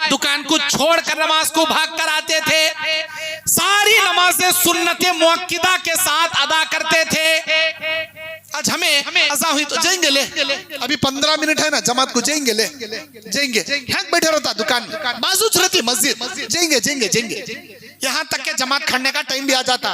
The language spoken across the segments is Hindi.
दुकान को छोड़कर नमाज को भाग कर आते थे, सारी नमाजें सुन्नत मुअक्किदा के साथ अदा करते थे। आज हमें अज़ा हुई तो जाएंगे ले, अभी 15 मिनट है ना, जमात को जाएंगे ले, जाएंगे यहाँ बैठे रहता दुकान, बाजू रहती मस्जिद, जाएंगे यहाँ तक के जमात खड़ने का टाइम भी आ जाता।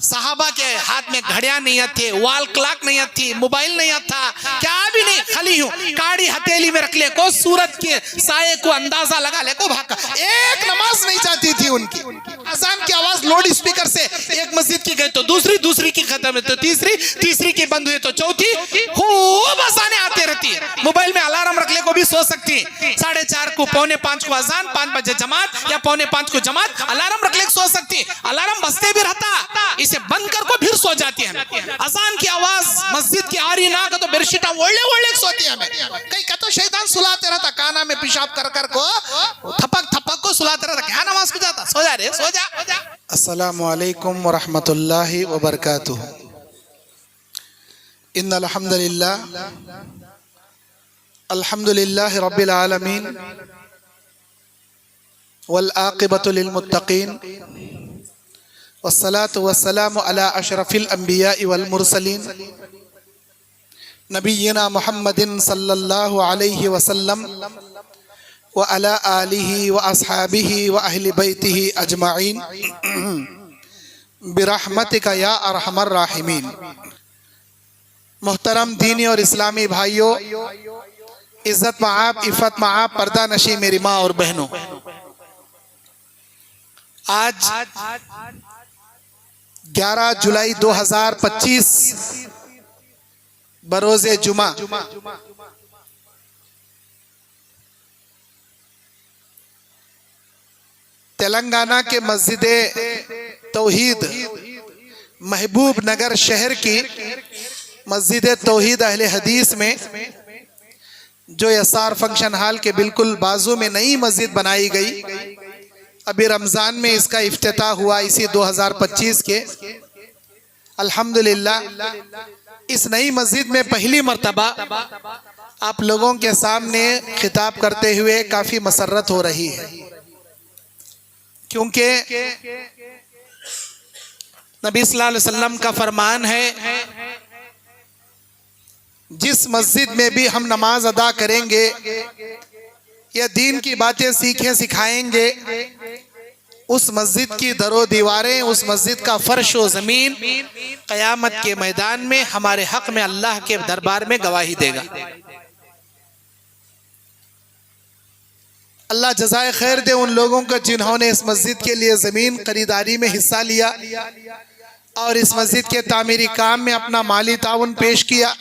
सहाबा के हाथ में घड़ियां नहीं थे, वॉल क्लॉक नहीं थी, मोबाइल नहीं था, क्या भी नहीं, खाली यूं काड़ी हथेली में रख ले को, सूरज के साये को अंदाजा लगा ले को, भागा। एक नमाज नहीं जाती थी उनकी। अजान की आवाज लाउड स्पीकर से एक मस्जिद की गई तो दूसरी की खत्म है तो तीसरी की बंद हुई तो चौथी, खूब अजानें आती रहती है। मोबाइल में अलार्म रख ले को भी सो सकती, 4:30 को, 4:45 को अजान, 5 बजे जमात या 4:45 को जमात, अलार्म रख ले सो सकती, अलार्म बजते भी रहता, इसे बंद कर को फिर सो जाती है। अजान की आवाज मस्जिद की आ रही ना का तो बेडशीट ओढ़े सोती है। कहीं का तो शैतान सुलाते रहता, काना में पेशाब कर को थपक को सुलाते रहता, क्या नमाज को जाता, सो जा रे, सो जा। अस्सलामु अलैकुम व रहमतुल्लाहि व बरकातुहू। इन्नल हम्दुलिल्लाह अल्हम्दुलिल्लाहि रब्बिल आलमीन वल आक़िबतु लिल मुत्तक़ीन वस्सलातु वस्सलामु अला अशरफिल अंबिया वल मुरसलीन नबिय्यिना मुहम्मदिन सल्लल्लाहु अलैहि वसल्लम व अला आलिहि व अस्हाबिहि व अहलि बैतिहि अजमाइन बिरहमतिका या अरहमर राहिमीन। मोहतरम दीनी और इस्लामी भाइयों, इज्जत माआब, इफ़त माआब, पर्दा नशी मेरी माँ और बहनों, आज 11 जुलाई 2025 बरोज़े जुमा तेलंगाना के मस्जिद तौहीद महबूब नगर शहर की मस्जिद तौहीद अहले हदीस में, जो यसार फंक्शन हॉल के बिल्कुल बाजू में नई मस्जिद बनाई गई, अभी रमज़ान में इसका इफ्तिताह हुआ इसी 2025 के। अल्हम्दुलिल्लाह इस नई मस्जिद में पहली मर्तबा आप लोगों के सामने खिताब करते हुए काफ़ी मसरत हो रही है, क्योंकि नबी सल्लल्लाहु अलैहि वसल्लम का फरमान है, जिस मस्जिद में भी हम नमाज अदा करेंगे या दीन की बातें सीखें सिखाएंगे, उस मस्जिद की दरो दीवारें, उस मस्जिद का फर्श व ज़मीन क़यामत के मैदान में हमारे हक में अल्लाह के दरबार में गवाही देगा। अल्लाह जज़ाए खैर दे उन लोगों को जिन्होंने इस मस्जिद के लिए ज़मीन खरीदारी में हिस्सा लिया और इस मस्जिद के तामीरी काम में अपना माली ताउन पेश किया।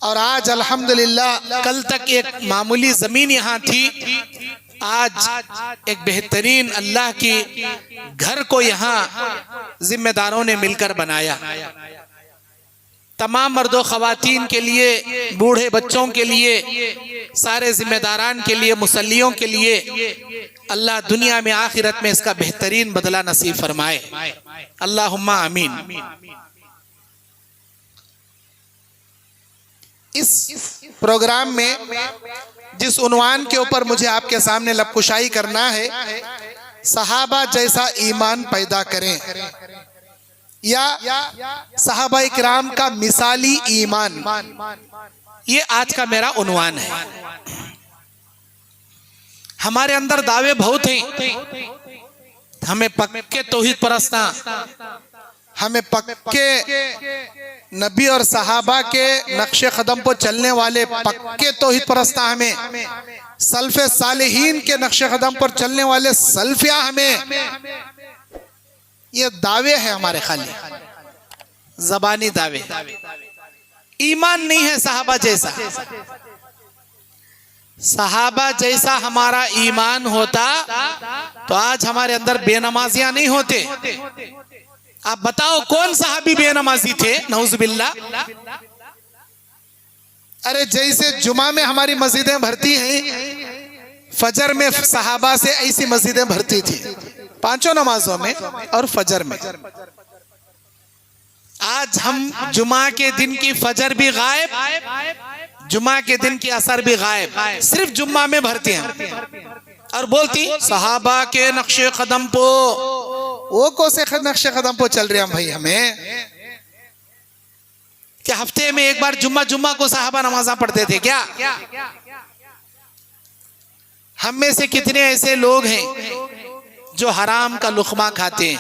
और आज अल्हम्दुलिल्लाह, कल तक एक मामूली ज़मीन यहाँ थी, आज एक बेहतरीन अल्लाह की घर को यहाँ जिम्मेदारों ने मिलकर बनाया। तमाम मर्दों ख़वातीन के लिए, बूढ़े बच्चों के लिए, सारे जिम्मेदारान के लिए, मुसल्लियों के लिए अल्लाह दुनिया में आखिरत में इसका बेहतरीन बदला नसीब फरमाए, अल्लाहुम्मा आमीन। इस प्रोग्राम में जिस उन्वान के ऊपर मुझे आपके सामने लबकुशाई करना है, सहाबा जैसा ईमान पैदा करें, या सहाबा इकराम का मिसाली ईमान, ये आज का मेरा उन्वान है। हमारे अंदर दावे बहुत हैं, हमें पक्के तौहीद परस्ता, हमें पक्के नबी और सहाबा के नक्शे कदम पर चलने वाले पक्के तौहीद परस्ता, हमें सल्फ़े सालिहीन के नक्शे कदम पर चलने वाले सल्फिया, हमें ये दावे हैं हमारे, खाली ज़बानी दावे, ईमान नहीं है सहाबा जैसा। सहाबा जैसा हमारा ईमान होता तो आज हमारे अंदर बेनमाजियां नहीं होते। आप बताओ कौन सहाबी बेनमाजी थे? नऊज़ुबिल्लाह। अरे जैसे जुमा में हमारी मस्जिदें भरती हैं, फजर में सहाबा से ऐसी मस्जिदें भरती थी, पांचों नमाजों में और फजर में। आज हम जुमा के दिन की फजर भी गायब, जुमा के दिन की असर भी गायब, सिर्फ जुम्मा में भरते हैं। और बोलती सहाबा के नक्शे कदम पो। वो कौन से नक्शे कदम पो चल रहे हैं भाई हमें? कि हफ्ते में एक बार जुम्मा को सहाबा नमाजा पढ़ते थे क्या? हम में से कितने ऐसे लोग हैं जो हराम का लुक़मा खाते हैं,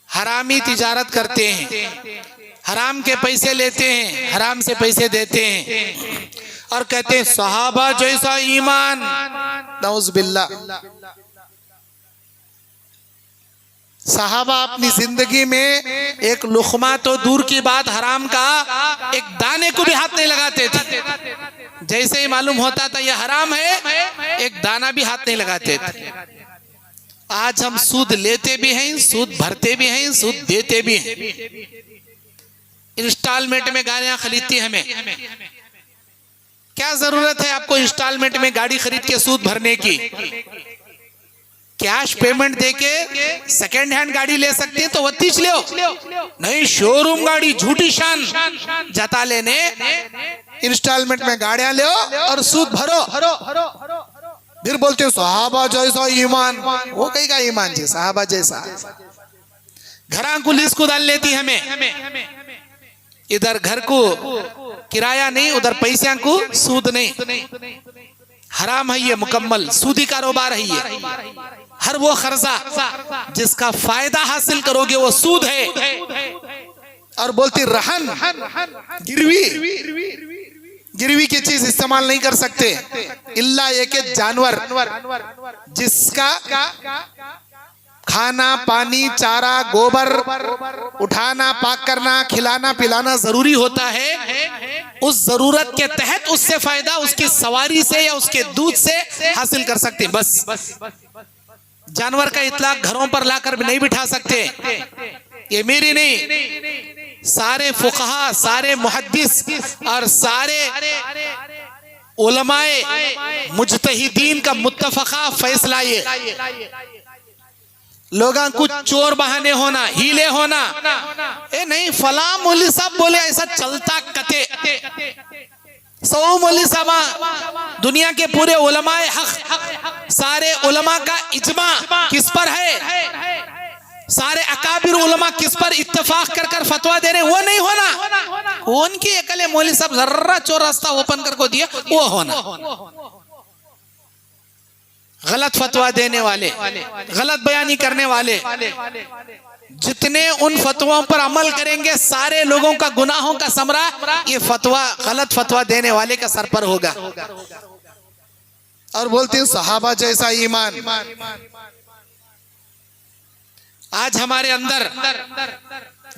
हरामी तिजारत करते हैं, हराम के पैसे लेते हैं, हराम से पैसे देते हैं और कहते हैं सहाबा जैसा ईमान। नऊज़-बिल्लाह। सहाबा अपनी जिंदगी में एक लुक़मा तो दूर की बात, हराम का एक दाने को भी हाथ नहीं लगाते थे। जैसे ही मालूम होता था यह हराम है, एक दाना भी हाथ नहीं लगाते थे। आज हम सूद लेते भी हैं, सूद भरते भी हैं, सूद देते भी हैं। इंस्टॉलमेंट में गाड़ियां खरीदती हमें। क्या जरूरत है आपको इंस्टॉलमेंट में गाड़ी खरीद के सूद भरने की? कैश पेमेंट देके सेकेंड हैंड गाड़ी ले सकते हैं तो वतीच ले, नहीं शोरूम गाड़ी झूठी शान जता लेने, इंस्टॉलमेंट में गाड़ियां ले और सूद भरो। फिर बोलते हो सहाबा जैसा ईमान। वो कहीं का ईमान जी? सहाबा जैसा घरा को लीज को डाल लेती हमें। इधर घर को किराया नहीं, उधर पैसा को सूद नहीं। हराम है ये, मुकम्मल सूदी कारोबार है ये। हर वो खर्चा जिसका फायदा हासिल करोगे वो सूद है। और बोलती रहन, गिरवी की चीज इस्तेमाल नहीं कर सकते इल्ला एक जानवर जिसका खाना पानी चारा गोबर उठाना पाक करना खिलाना पिलाना जरूरी होता है। उस जरूरत के तहत उससे फायदा उसकी सवारी से या उसके दूध से हासिल कर सकते हैं। बस जानवर का इतलाक घरों पर लाकर भी नहीं बिठा सकते। ये मेरी नहीं, सारे फुकहा, सारे मुहद्दिस और सारे उलमाए मुज्तहिदीन का मुत्तफका फैसला ये। लोगों को चोर बहाने होना, हीले होना, ए नहीं फला मौलवी साहब बोले ऐसा चलता कते। 100 मौलवी साहब, दुनिया के पूरे उलमाए हक, सारे उलमा का इजमा किस पर है? सारे अकाबिर उलमा किस पर इत्तेफाक कर फतवा दे रहे? वो नहीं होना। कौन की अकल मौलवी साहब जर्रा चोर रास्ता ओपन कर को दिया, वो होना। गलत फतवा देने वाले, गलत बयानी करने वाले जितने उन फतवाओं पर अमल करेंगे सारे लोगों का गुनाहों का समरा ये फतवा, गलत फतवा देने वाले का सर पर होगा। और बोलते हैं सहाबा जैसा ईमान। आज हमारे अंदर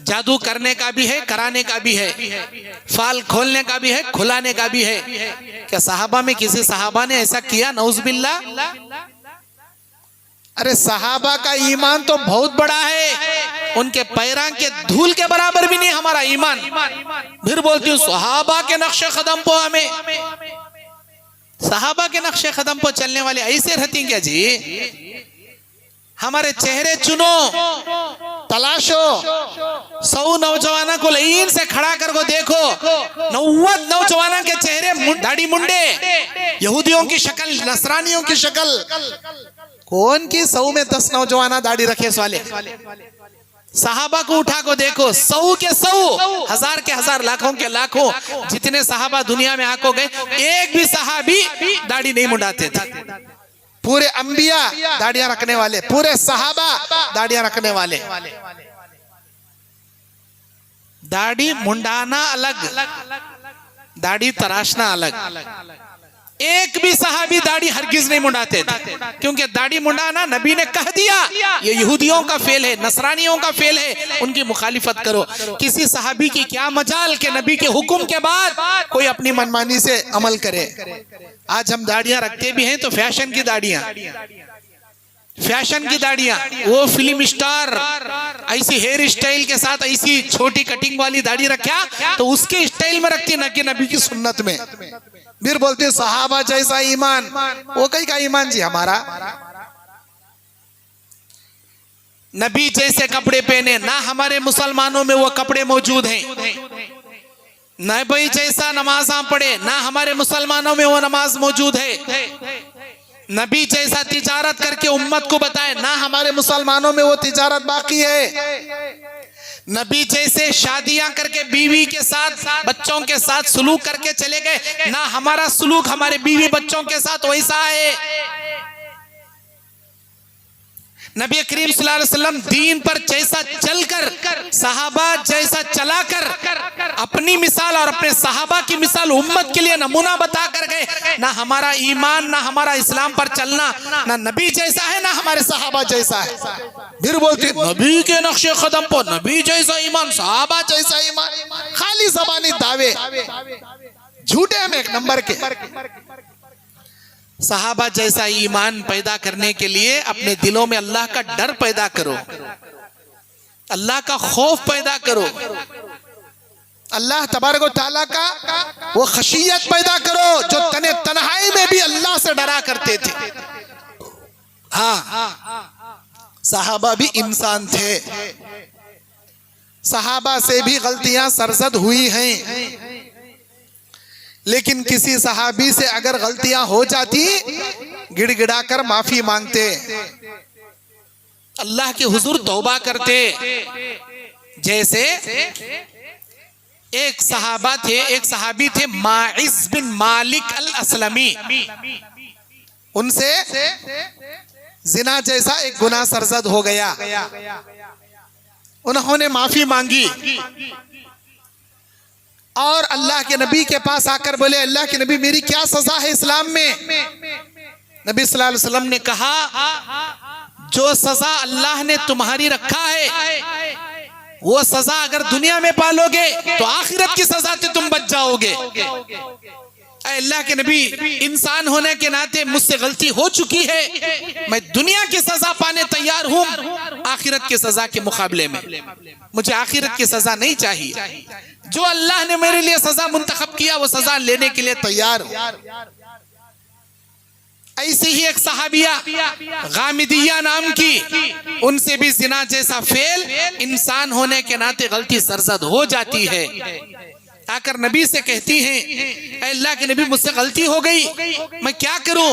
जादू करने का भी है, कराने का भी है, फाल खोलने का भी है, खुलाने का भी है। क्या सहाबा में किसी सहाबा ने ऐसा किया? नऊज़-बिल्लाह। अरे सहाबा का ईमान तो बहुत बड़ा है, उनके पैरां के धूल के बराबर भी नहीं हमारा ईमान। फिर बोलती हूँ सहाबा के नक्शे कदम पर हमें, सहाबा के नक्शे कदम पर चलने वाले ऐसे रहती क्या जी? हमारे चेहरे चुनो, तलाशो, 100 नौजवानों को लाइन से खड़ा कर को देखो, 90 नौजवानों के चेहरे दाढ़ी मुंडे, यहूदियों की शक्ल, नसरानियों की शक्ल। कौन की 100 में 10 नौजवान दाढ़ी रखे वाले? सहाबा को उठा को देखो, 100 के 100, हजार के हजार, लाखों के लाखों, जितने सहाबा दुनिया में आको गए एक भी सहाबी दाढ़ी नहीं मुंडाते थे। पूरे अंबिया दाढ़ियां रखने वाले, पूरे सहाबा दाढ़ियां रखने वाले। दाढ़ी मुंडाना अलग, दाढ़ी तराशना अलग। एक भी सहाबी दाढ़ी हरगिज नहीं मुंडाते थे, क्योंकि दाढ़ी मुंडाना नबी ने कह दिया ये यहूदियों का फेल है, नसरानियों का फेल है, उनकी मुखालिफत करो। किसी सहाबी की क्या मजाल के नबी के हुक्म के बाद कोई अपनी मनमानी से अमल करे। आज हम दाढ़ियां रखते भी हैं तो फैशन की दाढ़ियां, फैशन की दाढ़ियां। वो फिल्म स्टार ऐसी हेयर स्टाइल के साथ ऐसी छोटी कटिंग वाली दाढ़ी रखा तो उसके स्टाइल में रखती, न कि नबी की सुन्नत में। फिर बोलते सहाबा जैसा ईमान। वो कहीं का ईमान जी हमारा? नबी जैसे कपड़े पहने ना हमारे मुसलमानों में वो कपड़े मौजूद हैं। नबी जैसा नमाज़ पढ़े ना हमारे मुसलमानों में वो नमाज मौजूद है। नबी जैसा तिजारत करके उम्मत को बताए ना, हमारे मुसलमानों में वो तिजारत बाकी है। नबी जैसे शादियां करके बीवी के साथ बच्चों के साथ सुलूक करके चले गए ना, हमारा सुलूक हमारे बीवी बच्चों के साथ वैसा है। नबी करीम सल्लल्लाहु अलैहि वसल्लम दीन पर जैसा चलकर, सहाबा जैसा चलाकर अपनी मिसाल और अपने सहाबा की मिसाल उम्मत के लिए नमूना बता कर गए। ना हमारा ईमान ना हमारा इस्लाम पर चलना ना नबी जैसा है ना हमारे सहाबा जैसा है। फिर बोलते नबी के नक्शे कदम पर नबी जैसा ईमान, सहाबा जैसा ईमान, खाली ज़बानी दावे, झूठे में एक नंबर के। सहाबा जैसा ईमान पैदा करने के लिए अपने दिलों में अल्लाह का डर पैदा करो, अल्लाह का खौफ पैदा करो, अल्लाह तबारक व तआला का वो खशियत पैदा करो जो तन्हाई में भी अल्लाह से डरा करते थे। हाँ, सहाबा भी इंसान थे, सहाबा से भी गलतियां सरजद हुई हैं, लेकिन किसी सहाबी से अगर गलतियां हो जाती गिड़गिड़ाकर माफी मांगते, अल्लाह के हुजूर तौबा करते। जैसे एक सहाबी थे माइज बिन मालिक अल असलमी, उनसे जिना जैसा एक गुनाह सरजद हो गया, उन्होंने माफी मांगी और अल्लाह के नबी के पास आकर बोले, अल्लाह के नबी मेरी क्या सजा है इस्लाम में? नबी सल्लल्लाहु अलैहि वसल्लम ने कहा, जो सजा अल्लाह ने तुम्हारी रखा है वो सजा अगर दुनिया में पालोगे तो आखिरत की सजा से तुम बच जाओगे। अल्लाह के नबी, इंसान होने के नाते मुझसे गलती हो चुकी है, मैं दुनिया की सजा पाने तैयार हूं, आखिरत की सजा के मुकाबले में मुझे आखिरत की सजा नहीं चाहिए। जो अल्लाह ने मेरे लिए सजा मुंतखब किया वो सजा लेने के लिए तैयार हूं। ऐसी ही एक सहाबिया गामिदिया नाम की, उनसे भी जिना जैसा फेल, इंसान होने के नाते गलती सरजद हो जाती है। आकर नबी से कहती हैं, अल्लाह के नबी मुझसे गलती हो गई, मैं क्या करूं?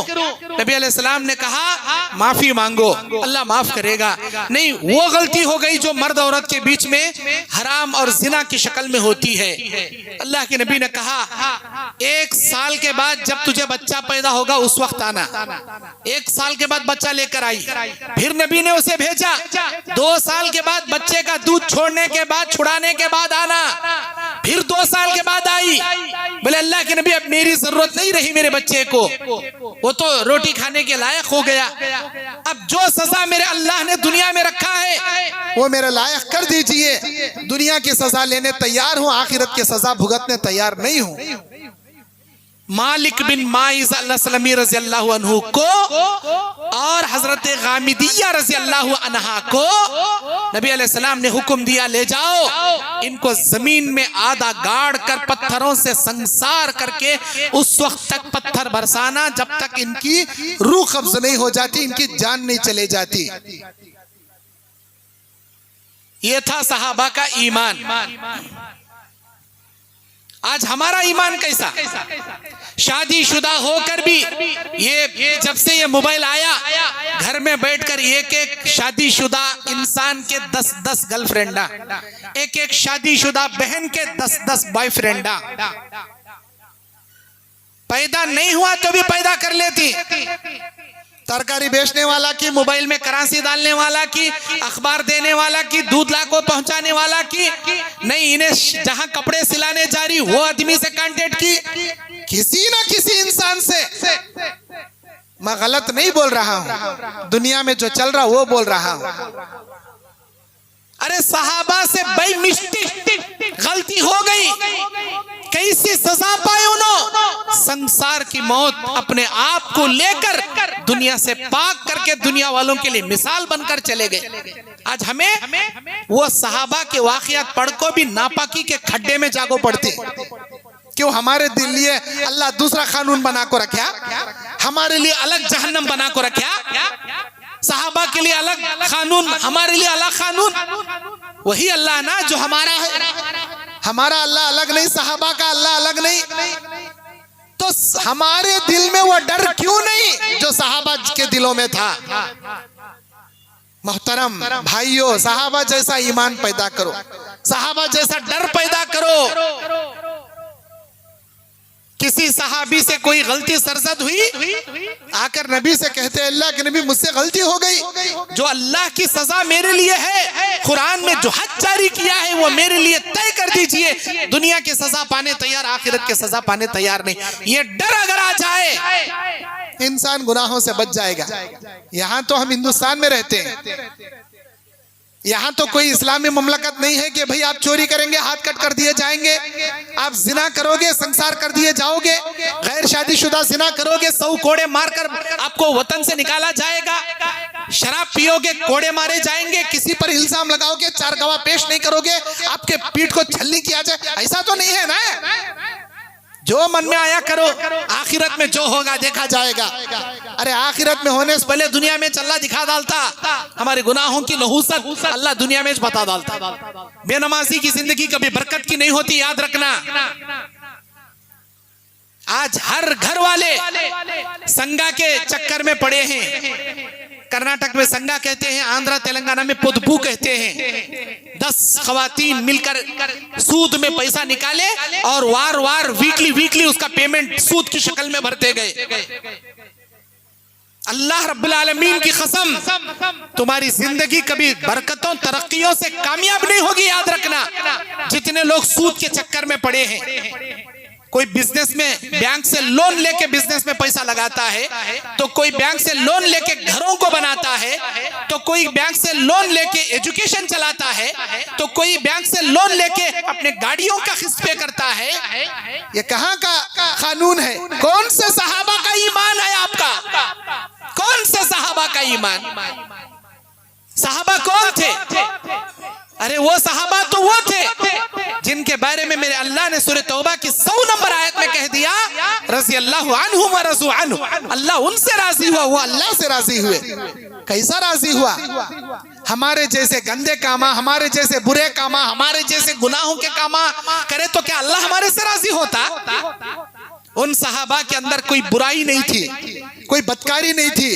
नबी अलैहिस्सलाम ने कहा, माफी मांगो, अल्लाह माफ करेगा। नहीं, वो गलती हो गई जो मर्द औरत के बीच में हराम और जिना की शक्ल में होती है। अल्लाह के नबी ने कहा, 1 साल के बाद जब तुझे बच्चा पैदा होगा उस वक्त आना। 1 साल के बाद बच्चा लेकर आई, फिर नबी ने उसे भेजा, 2 साल के बाद बच्चे का दूध छोड़ने के बाद, छुड़ाने के बाद आना, फिर 2 साल के बाद आई। बोले अल्लाह के नबी अब मेरी जरूरत नहीं रही मेरे बच्चे को, वो तो रोटी खाने के लायक हो गया, अब जो सजा मेरे अल्लाह ने दुनिया में रखा है वो मेरे लायक कर दीजिए। दुनिया की सजा लेने तैयार हूं, आखिरत की सजा भुगतने तैयार नहीं हूं। मालिक बिन माइज अल असलमी रज़ी अल्लाहु अन्हु को और हजरत गामिदिया रज़ी अल्लाहु अन्हा को नबी अलैहिस्सलाम ने हुक्म दिया, ले जाओ इनको जमीन में आधा गाड़ कर पत्थरों से संसार करके उस वक्त तक पत्थर बरसाना जब तक इनकी रूह कब्ज नहीं हो जाती, इनकी जान नहीं चले जाती। ये था सहाबा का ईमान। आज हमारा ईमान कैसा? शादीशुदा होकर भी ये जब से ये मोबाइल आया, घर में बैठकर एक शादीशुदा इंसान के 10-10 गर्लफ्रेंडा, एक शादीशुदा बहन के 10-10 बॉयफ्रेंडा, पैदा नहीं हुआ तो भी पैदा कर लेती। तरकारी बेचने वाला की, मोबाइल में करांसी डालने वाला की, अखबार देने वाला की, दूध ला को पहुंचाने वाला की, नहीं इन्हें जहां कपड़े सिलाने जा रही वो आदमी से कांटेक्ट की, किसी ना किसी इंसान से। मैं गलत नहीं बोल रहा हूं, दुनिया में जो चल रहा वो बोल रहा हूं। अरे सहाबा से बाई मिस्टेक गलती हो गई, कैसी सजा पाए उन्होंने? संसार की मौत अपने आप को लेकर दुनिया से पाक करके दुनिया वालों के लिए मिसाल बनकर चले गए। आज हमें वो सहाबा के वाकयात पढ़ को भी नापाकी के खड्डे में जागो पड़ते। क्यों? हमारे लिए अल्लाह दूसरा कानून बना को रखा, हमारे लिए अलग जहन्नम बना को रखा, सहाबा के लिए अलग कानून, हमारे लिए अलग कानून। वही अल्लाह ना जो हमारा है, हमारा अल्लाह अलग नहीं, सहाबा का अल्लाह अलग नहीं। तो हमारे दिल में वो डर क्यों नहीं जो सहाबा के दिलों में था। मोहतरम भाइयों, सहाबा जैसा ईमान पैदा करो, सहाबा जैसा डर पैदा करो। किसी सहाबी से कोई गलती सरजद हुई, आकर नबी से कहते अल्लाह के नबी मुझसे गलती हो गई, जो अल्लाह की सजा मेरे लिए है, कुरान में जो हद जारी किया है वो मेरे लिए तय कर दीजिए। दुनिया की सजा पाने तैयार, आखिरत की सजा पाने तैयार नहीं। ये डर अगर आ जाए इंसान गुनाहों से बच जाएगा। यहाँ तो हम हिंदुस्तान में रहते हैं, यहाँ तो कोई इस्लामी ममलकत नहीं है कि भाई आप चोरी करेंगे हाथ कट कर दिए जाएंगे, आप जिना करोगे संसार कर दिए जाओगे, गैर शादीशुदा जिना करोगे 100 कोड़े मारकर आपको वतन से निकाला जाएगा, शराब पियोगे कोड़े मारे जाएंगे, किसी पर इल्जाम लगाओगे 4 गवाह पेश नहीं करोगे आपके पीठ को छलनी किया जाए। ऐसा तो नहीं है ना। जो मन में आया करो, आखिरत में जो होगा देखा जाएगा। अरे आखिरत में होने से पहले दुनिया में अल्लाह दिखा डालता, हमारे गुनाहों की नहूसत अल्लाह दुनिया में बता डालता। बेनमाजी की जिंदगी कभी बरकत की नहीं होती, याद रखना। आज हर घर वाले संगा के चक्कर में पड़े हैं। कर्नाटक में संगा कहते हैं, आंध्रा तेलंगाना में पुदबू कहते हैं। 10 खवातीन मिलकर सूद में पैसा निकाले और वार वार वीकली उसका पेमेंट सूद की शक्ल में भरते गए। अल्लाह रब्बुल आलमीन की कसम, तुम्हारी जिंदगी कभी बरकतों तरक्कियों से कामयाब नहीं होगी, याद रखना। जितने लोग सूद के चक्कर में पड़े हैं, कोई बिजनेस में बैंक से लोन लेके बिजनेस में पैसा लगाता है, तो कोई बैंक से लोन लेके घरों को बनाता है, तो कोई बैंक से लोन लेके एजुकेशन चलाता है, तो कोई बैंक से लोन लेके अपने गाड़ियों का किस्त पे करता है। ये कहाँ का कानून है? कौन से सहाबा का ईमान है आपका? कौन से सहाबा का ईमान? सहाबा कौन थे? अरे वो सहाबा तो वो थे जिनके बारे में मेरे अल्लाह ने सूरह तौबा की 100 नंबर आयत में कह दिया, रज़ी अल्लाहु अन्हु व रज़ू अन्हु। अल्लाह उनसे राजी हुआ, वो अल्लाह से राजी हुए। कैसा राजी हुआ? हमारे जैसे गंदे कामा, हमारे जैसे बुरे कामा, हमारे जैसे गुनाहों के कामा करे तो क्या अल्लाह हमारे से राजी होता? उन सहाबा के अंदर कोई बुराई नहीं थी, कोई बदकारी नहीं थी,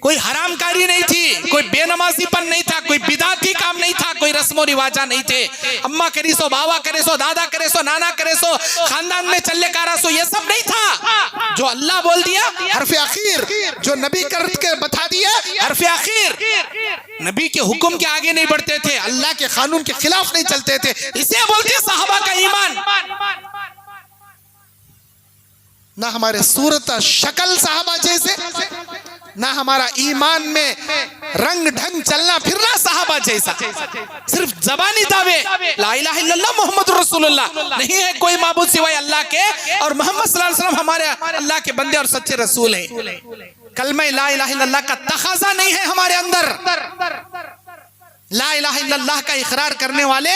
कोई हरामकारी नहीं थी, कोई बेनमाजीपन नहीं था, कोई बिदाती काम नहीं था, कोई रस्मो रिवाजा नहीं थे। अम्मा करे सो, बाबा करे सो, दादा करे सो, नाना करे सो, खानदान में चल्ले कारा सो, ये सब नहीं था। जो अल्लाह बोल दिया हरफ आखिर, जो नबी करके बता दिया हरफ आखिर। नबी के हुक्म के आगे नहीं बढ़ते थे, अल्लाह के कानून के खिलाफ नहीं चलते थे। इसे बोलते सहाबा का ईमान। ना हमारे सूरत शक्ल सहाबा जैसे, ना हमारा ईमान में रंग ढंग चलना फिरना सहाबा जैसा। सिर्फ जबानी दावे ला इलाहा इल्लल्लाह मोहम्मद रसूलुल्लाह, नहीं है कोई माबूद सिवाय अल्लाह के, और मोहम्मद सल्लल्लाहु अलैहि वसल्लम हमारे अल्लाह के बंदे और सच्चे रसूल हैं। कलमा ला इलाहा इल्लल्लाह का तकाजा नहीं है हमारे अंदर। ला इलाहा इल्लल्लाह का इकरार करने वाले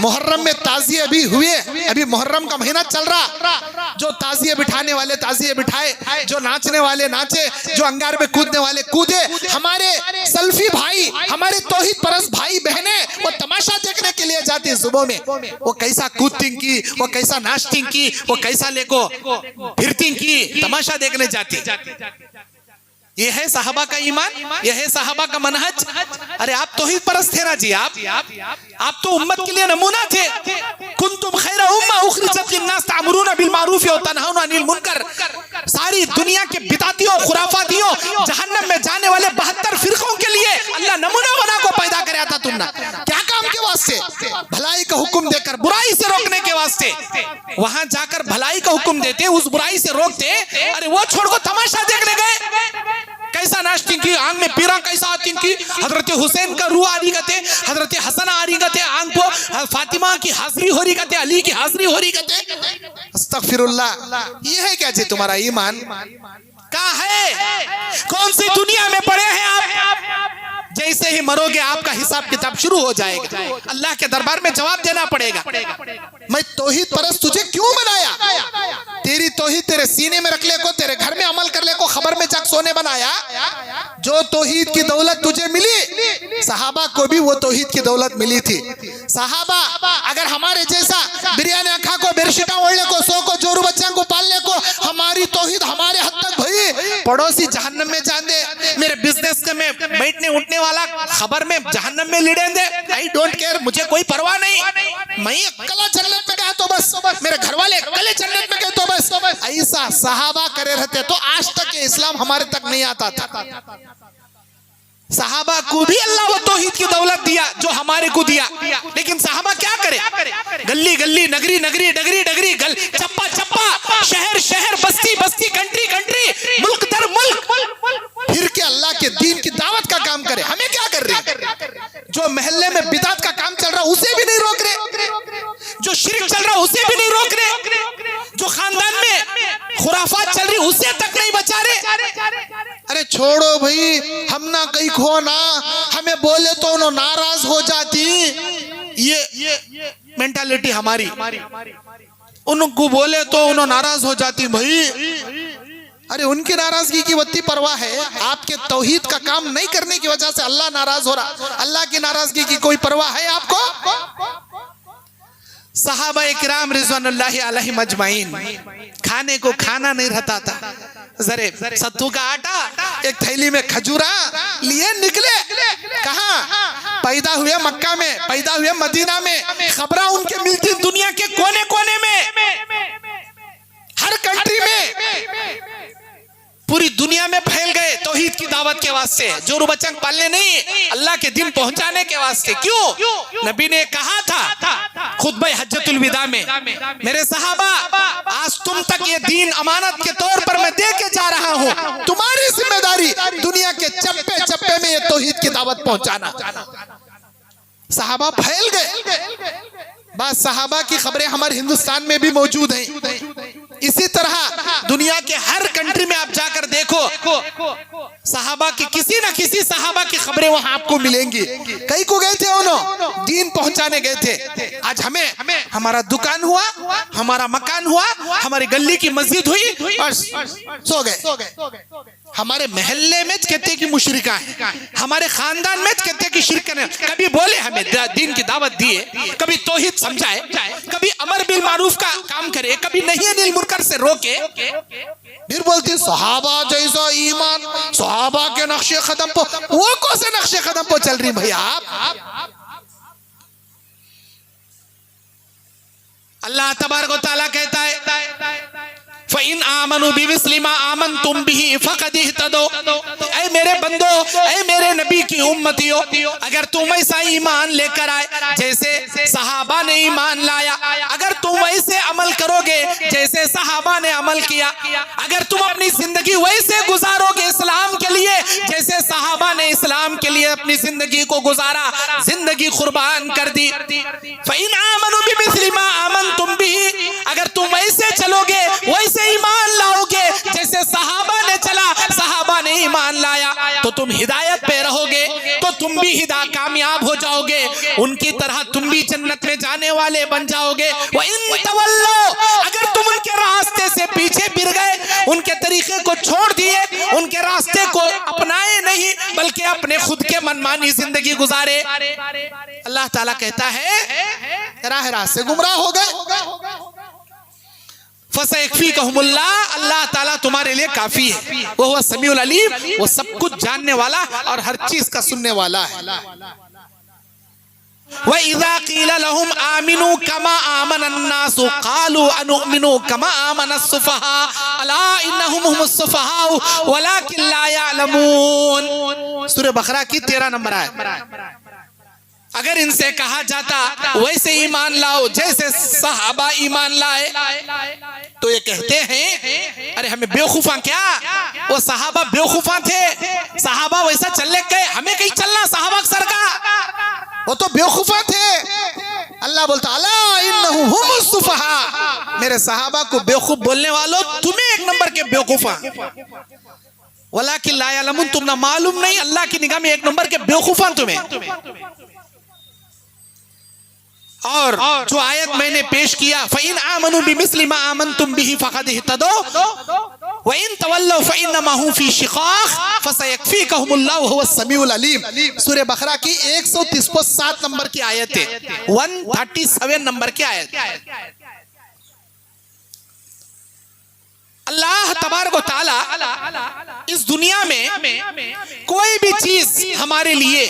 मुहर्रम में ताजिए भी हुए, अभी मुहर्रम का महीना चल रहा, जो ताजिए बिठाने वाले ताजिए बिठाए, जो नाचने वाले नाचे, जो अंगार में कूदने वाले कूदे। हमारे सल्फी भाई, हमारे तौहीद परस्त भाई बहने वो तमाशा देखने के लिए जाती सुबह में, वो कैसा कूदती की, वो कैसा नाचती की, वो कैसा लेको फिरती की, तमाशा देखने जाती। ये है सहाबा का ईमान, ये है सहाबा का मनहज। अरे आप तौहीद परस्त थे ना जी, आप तो उम्मत के लिए नमूना थे। कुंतुम खैरा उम्मा उखरिजत लिन्नास तामुरूना बिल मारूफ व तनहौना अनिल मुनकर। सारी दुनिया के बिदातियों खुराफातियों जहन्नम में जाने वाले 72 फिरकों के लिए अल्लाह नमूना बना को पैदा कराया था। तुमने क्या काम के वास्ते? भलाई का हुक्म देकर बुराई से रोकने के वास्ते। वहां जाकर भलाई का हुक्म देते, उस बुराई से रोकते। अरे वो छोड़ को तमाशा देखने गए, कैसा नाचती की, आंख में पीरा कैसा आती की, हजरत हुसैन का रूह आ रही गते, हजरत हसन आ रही गते, आंख को फातिमा की हाजिरी हो रही गते, अली की हाजिरी हो रही गते। अस्तगफिरुल्लाह। ये है क्या जी तुम्हारा ईमान? कहाँ है? कौन सी दुनिया में पड़े हैं आप? जैसे जैसे ही मरोगे आपका हिसाब किताब शुरू हो जाएगा, अल्लाह के दरबार में जवाब देना पड़ेगा। मैं तौहीद परस्त तुझे क्यों बनाया? तेरी तौहीद तेरे सीने में रख ले को, तेरे घर में अमल कर ले को, खबर में जग सोने बनाया। जो तौहीद की दौलत तुझे मिली, सहाबा को भी वो तौहीद की दौलत मिली थी। सहाबा अगर हमारे जैसा बिरयानी खा को, बेरशीटा ओढ़ने को, सो को, जोरू बच्चा को पालने को, हमारी तौहीद हमारे हद तक भाई पड़ोसी जहन्नम में जान दे, मेरे बिजनेस में बैठने उठने वाला खबर में जहन्नम में लिड़े दे, आई डोंट केयर, मुझे कोई परवाह नहीं। मैं कला जन्नत में गया तो बस, मेरे घर वाले कले जन्नत में गए तो बस। ऐसा सहाबा करे रहते तो आज तक ये इस्लाम हमारे तक नहीं आता था। सहाबा को भी अल्लाह वो तौहीद की दौलत दिया जो हमारे को दिया, लेकिन सहाबा क्या करे? गली गली, नगरी नगरी, डगरी डगरी, चप्पा चप्पा, शहर शहर, बस्ती बस्ती, कंट्री कंट्री, मुल्क दर मुल्क फिर के अल्लाह के दीन की दावत का काम करे। हमें क्या कर रहे हैं? जो महल्ले में बिदात का काम चल रहा उसे भी नहीं रोक रहे, जो शिर्क चल रहा उसे भी नहीं रोक रहे, जो खानदान में खुराफात चल रही उसे तक नहीं बचा रहे। अरे छोड़ो भाई, हम ना कहीं खो ना, हमें बोले तो उन्होंने नाराज हो जाती, ये मेंटालिटी हमारी। उनको बोले तो उन्होंने नाराज हो जाती भाई। अरे उनकी नाराजगी की वत्ती परवाह है, आपके तौहीद का काम नहीं करने की वजह से अल्लाह नाराज हो रहा। अल्लाह की नाराजगी की कोई परवाह है आपको? सहाबा इकराम रिज़वानुल्लाहि अलैहिम अजमाइन खाने को खाना नहीं रहता था, जरे सत्तू का आटा, एक थैली में खजूरा लिए निकले। कहाँ? पैदा हुए मक्का में, पैदा हुए मदीना में, खबरें उनके मिलती दुनिया के कोने कोने में, हर कंट्री में, पूरी दुनिया में फैल गए तौहीद की दावत के वास्ते, जोरू बच्चन पालने नहीं, अल्लाह के दिन पहुंचाने के वास्ते। क्यों? नबी ने कहा था खुतबा हज्जतुल विदा में, मेरे सहाबा आज तुम तक ये दीन अमानत के तौर पर मैं दे के जा रहा हूं, तुम्हारी जिम्मेदारी दुनिया के चप्पे चप्पे में ये तौहीद की दावत पहुंचाना। सहाबा फैल गए। बस सहाबा की खबरें हमारे हिंदुस्तान में भी मौजूद हैं। इसी तरह दुनिया के हर कंट्री में आप जाकर देखो, सहाबा की किसी ना किसी सहाबा की खबरें वहां आपको मिलेंगी। कई को गए थे, उन्होंने दीन पहुंचाने गए थे। आज हमें हमारा दुकान हुआ, हमारा मकान हुआ, हमारी गली की मस्जिद हुई और सो गए। हमारे महल्ले में कहते की मुशरिका है, हमारे खानदान में कहते की शिरक है। कभी बोले हमें दीन की दावत दिए, कभी तौहीद समझाए, कभी अमर बिल मारूफ का काम करे, कभी नहीं अनिल मुनकर से रोके। फिर बोलती सहाबा जैसा ईमान, सहाबा के नक्शे कदम पर, वो कौन से नक्शे कदम पर चल रही भैया आप? अल्लाह तबारक व तआला कहता है फ़इन आमनु बिमिस्लि मा आमनतुम बिही फ़क़द इह्तदौ। ऐ मेरे बंदो, ऐ मेरे नबी की उम्मतियों, अगर तुम ऐसा ईमान लेकर आए जैसे सहाबा ने ईमान लाया, अगर तुम वैसे अमल करोगे जैसे सहाबा ने अमल किया, अगर तुम अपनी जिंदगी वैसे गुजारोगे इस्लाम के लिए जैसे सहाबा ने इस्लाम के लिए अपनी जिंदगी को गुजारा, जिंदगी कुर्बान कर दी। फ़इन आमनु बिमिस्लि मा आमनतुम बिही, अगर तुम वैसे चलोगे, वैसे ईमान लाओगे जैसे सहाबा ने चला, सहाबा ने ईमान लाया, तो तुम हिदायत पे रहोगे, तो तुम भी कामयाब हो जाओगे, उनकी तरह तुम भी जन्नत में जाने वाले बन जाओगे। व इन तवल्लो, अगर तुम उनके रास्ते से पीछे फिर गए, उनके तरीके को छोड़ दिए, उनके रास्ते को अपनाए नहीं बल्कि अपने खुद के मनमानी जिंदगी गुजारे, अल्लाह ताला कहता है राह राह से गुमराह हो गए। फसयकफीकहुमुल्लाह, अल्लाह ताला तुम्हारे लिए काफी है। वो हुवा समीउल अलीम, वो सब कुछ जानने वाला और हर चीज का सुनने वाला है। व इज़ा क़ील लहुम आमिनू कमा आमनन्नासु क़ालू अनुमिनु कमा आमनस्सुफ़हा अला इन्नहुम हुमुस्सुफ़हा वलाकिन ला यअलमून। सूरह बकरा की 13 नंबर आयत। अगर इनसे कहा जाता वैसे ईमान लाओ जैसे सहाबा ईमान लाए, तो ये कहते हैं अरे हमें बेवकूफा क्या, वो सहाबा बेवकूफा थे, सहाबा वैसा चलने गए, हमें कहीं चलना सहाबा सर का, वो तो बेवकूफा थे। अल्लाह बोलता अला इन्नहुम हुमुस्सुफ़हा, मेरे सहाबा को बेवकूफ बोलने वालों तुम्हें एक नंबर के बेवकूफा। वलाकिन ला यअलमून, तुम ना मालूम नहीं, अल्लाह की निगाह में एक नंबर के बेवकूफान तुम्हें। और जो आयत मैंने पेश किया, फ़इन आमनू बिमिस्लि मा आमनतुम बिही फ़क़द इह्तदौ व इन तवल्लौ फ़इन्नमा हुम फ़ी शिक़ाक़ फ़सयक्फ़ीकहुमुल्लाहु वहुवस समीउल अलीम। सूरह बकरा की 137 नंबर की आयत है, 137 नंबर की आयत। अल्लाह तबारक व तआला इस दुनिया में कोई भी चीज हमारे लिए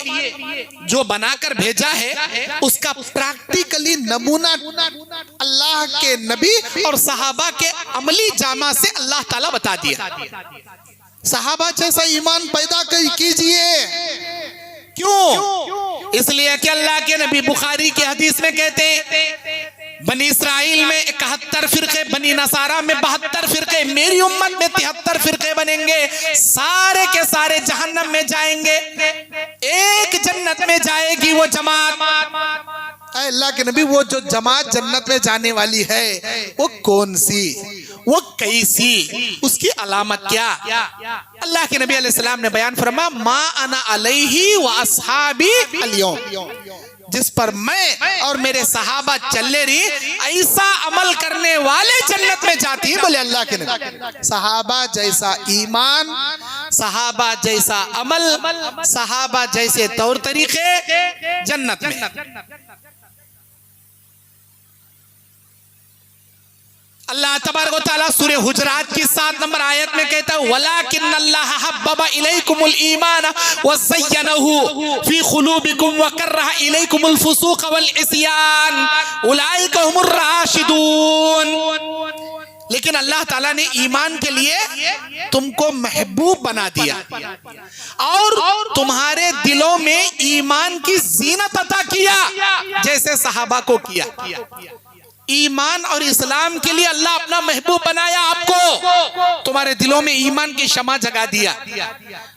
जो बनाकर भेजा है उसका प्रैक्टिकली नमूना अल्लाह के नबी और सहाबा के अमली जामा से अल्लाह ताला बता दिया। सहाबा जैसा ईमान पैदा कीजिए। क्यों? इसलिए कि अल्लाह के नबी बुखारी के हदीस में कहते हैं, बनी इसराइल में 71 फिरके, बनी नसारा में 72 फिरके, मेरी उम्मत में 73 फिरके बनेंगे, सारे के सारे जहन्नम में जाएंगे, एक जन्नत में जाएगी वो जमात। अल्लाह के नबी, वो जो जमात जन्नत में जाने वाली है वो कौन सी, वो कैसी, उसकी अलामत क्या? अल्लाह के नबी अलैहिस्सलाम ने बयान फरमा, मा अना अलैहि व अस्हाबी अल-यौम, जिस पर मैं और मेरे सहाबा चले रही, ऐसा अमल करने वाले जन्नत में जाती है। बोले अल्लाह के नबी, सहाबा जैसा ईमान, सहाबा जैसा अमल, सहाबा जैसे तौर तरीके जन्नत में। अल्लाह तबारक व तआला सूरह हुजरात की 7 नंबर आयत में कहता है, वलाकिन्नल्लाह हब्बबा इलैकुमुल ईमान व ज़य्यनहु फी क़ुलूबिकुम व करहा इलैकुमुल फुसूक़ वल इस्यान उलाइका हुमुर राशिदून। लेकिन अल्लाह ताला ने ईमान के लिए तुमको महबूब बना दिया और तुम्हारे दिलों में ईमान की ज़ीनत अता किया, जैसे सहाबा को किया। ईमान और इस्लाम के लिए अल्लाह अपना महबूब बनाया आपको, तुम्हारे दिलों में ईमान की शमा जगा दिया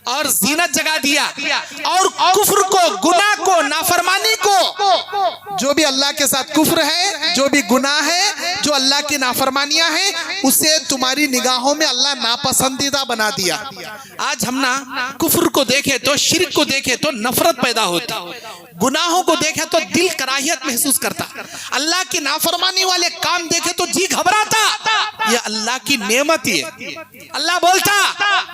और जीनत जगा दिया, और कुफ्र को, गुनाह को, नाफरमानी को, जो भी अल्लाह के साथ कुफ्र है, जो भी गुनाह है, जो अल्लाह की नाफरमानियां हैं, उसे तुम्हारी निगाहों में अल्लाह नापसंदीदा बना दिया। आज हम ना कुफ्र को देखे तो, शिर्क को देखे तो नफरत पैदा होती, गुनाहों को देखे तो दिल कराहियत महसूस करता, अल्लाह की नाफरमानी वाले काम देखे तो जी घबराता। ये अल्लाह की नेमत है। अल्लाह बोलता,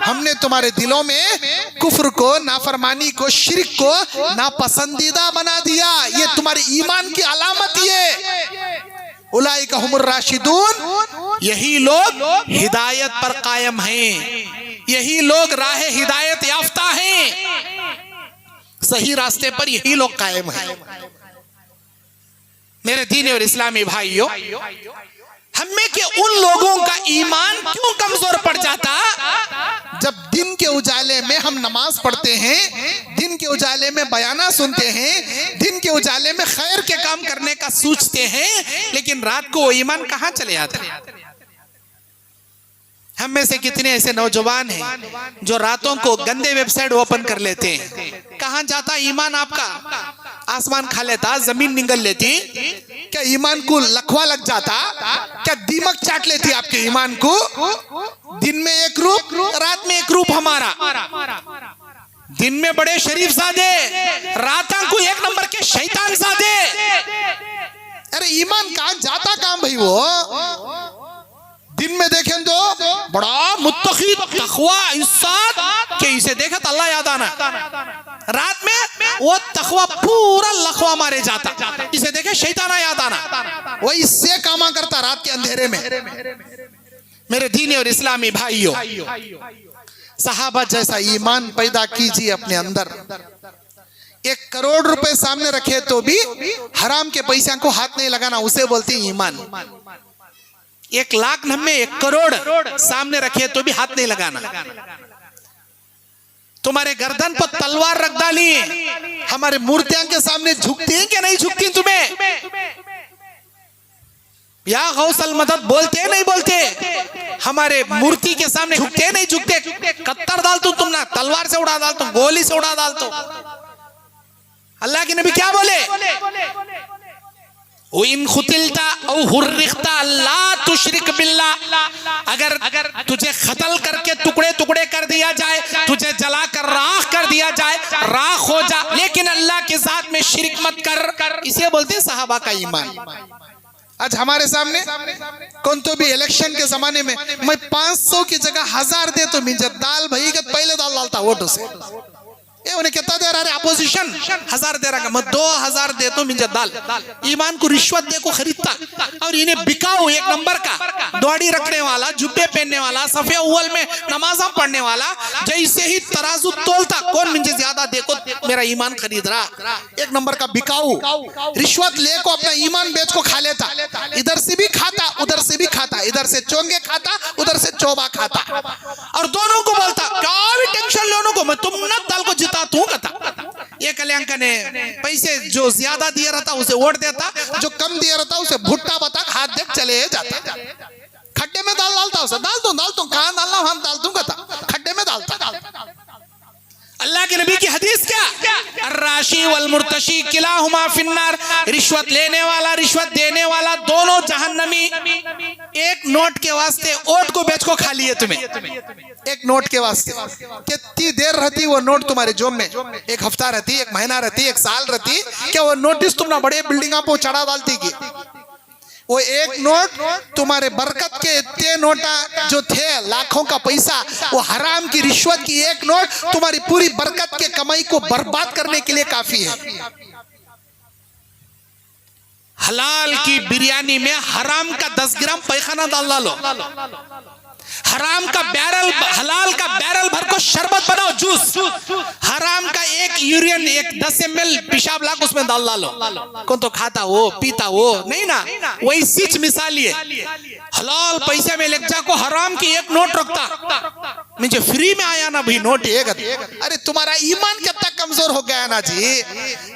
हमने तुम्हारे दिलों में कुफ्र को, नाफरमानी को, शिर्क को नापसंदीदा बना दिया, ये तुम्हारे ईमान की अलामत है। उलाइका हुमुर राशिदून, यही लोग हिदायत पर कायम हैं, यही लोग राह हिदायत याफ्ता हैं, सही रास्ते पर यही लोग कायम हैं। मेरे दीनी और इस्लामी भाइयों, हमें के उन लोगों का ईमान क्यों कमजोर पड़ जाता? जब दिन के उजाले में हम नमाज पढ़ते हैं, दिन के उजाले में बयाना सुनते हैं, दिन के उजाले में खैर के काम करने का सोचते हैं, लेकिन रात को वो ईमान कहाँ चले जाता है? हम में से कितने ऐसे नौजवान हैं जो रातों को गंदे वेबसाइट ओपन कर लेते हैं? कहाँ जाता ईमान आपका? आसमान खा लेता, जमीन निगल लेती, क्या ईमान को लखवा लग जाता? क्या दीमक चाट लेती आपके ईमान को? दिन में एक रूप, रात में एक रूप हमारा। दिन में बड़े शरीफ ज़ादे, रात को एक नंबर के शैतान ज़ादे। अरे ईमान कहाँ जाता काम भाई? वो दिन में देखें तो बड़ा मुत्तकी, तकवा, इज्जत के, इसे देखे तो अल्लाह याद आना, रात में वो तकवा पूरा लखवा मारे जाता, इसे देखे शैताना याद आना, वो इससे कामा करता रात के अंधेरे में। मेरे दीनी और इस्लामी भाइयों, सहाबा जैसा ईमान पैदा कीजिए अपने अंदर। 1 करोड़ रुपए सामने रखे तो भी हराम के पैसा को हाथ नहीं लगाना, उसे बोलते ईमान। 1 लाख में 1 करोड़ सामने रखे तो भी हाथ नहीं लगाना। तुम्हारे गर्दन पर तलवार रख डाली, हमारे मूर्तियां के सामने झुकती हैं कि नहीं झुकती? तुम्हें या गौसल मदद बोलते नहीं बोलते? हमारे मूर्ति के सामने झुकते नहीं झुकते? कत्तर डाल तो तुम ना, तलवार से उड़ा डाल तो, गोली से उड़ा डाल तो। अल्लाह के नबी क्या बोले? इन खुतिलता औ हुर्रिख्ता ला तुशरिक बिल्लाह, अगर तुझे कत्ल करके टुकड़े टुकड़े कर दिया जाए, तुझे जलाकर राख कर दिया जाए, राख हो जा, लेकिन अल्लाह के साथ में शिरक मत कर। इसे बोलते हैं सहाबा का ईमान। आज हमारे सामने कौन तो भी इलेक्शन के जमाने में मैं 500 की जगह 1000 दे तो मुझे दाल भाई का पहले दाल डालता वोटों से। ये उन्हें कितना दे रहा है अपोजिशन? 1000 दे रहा, मैं 2000 दे तो मुझे दाल। ईमान को रिश्वत दे को खरीदता और इन्हें बिकाऊ एक नंबर का दौड़ी रखने वाला, जुब्बे पहनने वाला, सफे अव्वल में नमाज़ पढ़ने वाला, जैसे ही तराजू तोलता कौन मुझे ज्यादा देखो मेरा ईमान खरीद रहा, एक नंबर का बिकाऊ। रिश्वत ले को अपना ईमान बेच को खा लेता, इधर से भी खाता उधर से भी खाता, इधर से चोंगे खाता उधर से चोबा खाता, और दोनों को बोलता क्या भी टेंशन लेने को मैं तुम न दल को जिता तू कहता। ये कल्याण ने पैसे जो ज्यादा दिया रहता उसे वोट देता, जो कम दिया रहता उसे भुट्टा बता हाथ देख चले जाता। खड्डे में दाल डालता, उसे डाल दूं कहां डालना हम डाल दूं कहता, खड्डे में डालता। अल्लाह के नबी की हदीस क्या? अर्राशी वल मुर्तशी किलाहुमा फिन्नार, रिश्वत लेने वाला रिश्वत देने वाला दोनों जहन्नमी। एक नोट के वास्ते ओट को बेच को खा लिए तुम्हें, एक नोट के वास्ते कितनी देर रहती वो नोट तुम्हारे जेब में? एक हफ्ता रहती, एक महीना रहती, एक साल रहती क्या? वो नोटिस तुम ना बड़े बिल्डिंग पे चढ़ा डालती की वो एक नोट तुम्हारे बरकत के इतने नोटा जो थे लाखों का पैसा, वो हराम की रिश्वत की एक नोट तुम्हारी पूरी बरकत के कमाई को बर्बाद करने के लिए काफी है। हलाल की बिरयानी में हराम का 10 ग्राम पैखाना डाल लो, हराम का बैरल, हलाल का बैरल भर को शरबत बनाओ जूस, हराम का एक यूरियन एक 10 ml पेशाब लाख उसमें डाल लो, कौन तो खाता वो पीता वो नहीं ना? वही सीच मिसाल है। हलाल पैसे में लेक जा को हराम की एक नोट रखता, मुझे फ्री में आया ना भाई नोट एक। अरे तुम्हारा ईमान कितना कमजोर हो गया ना जी,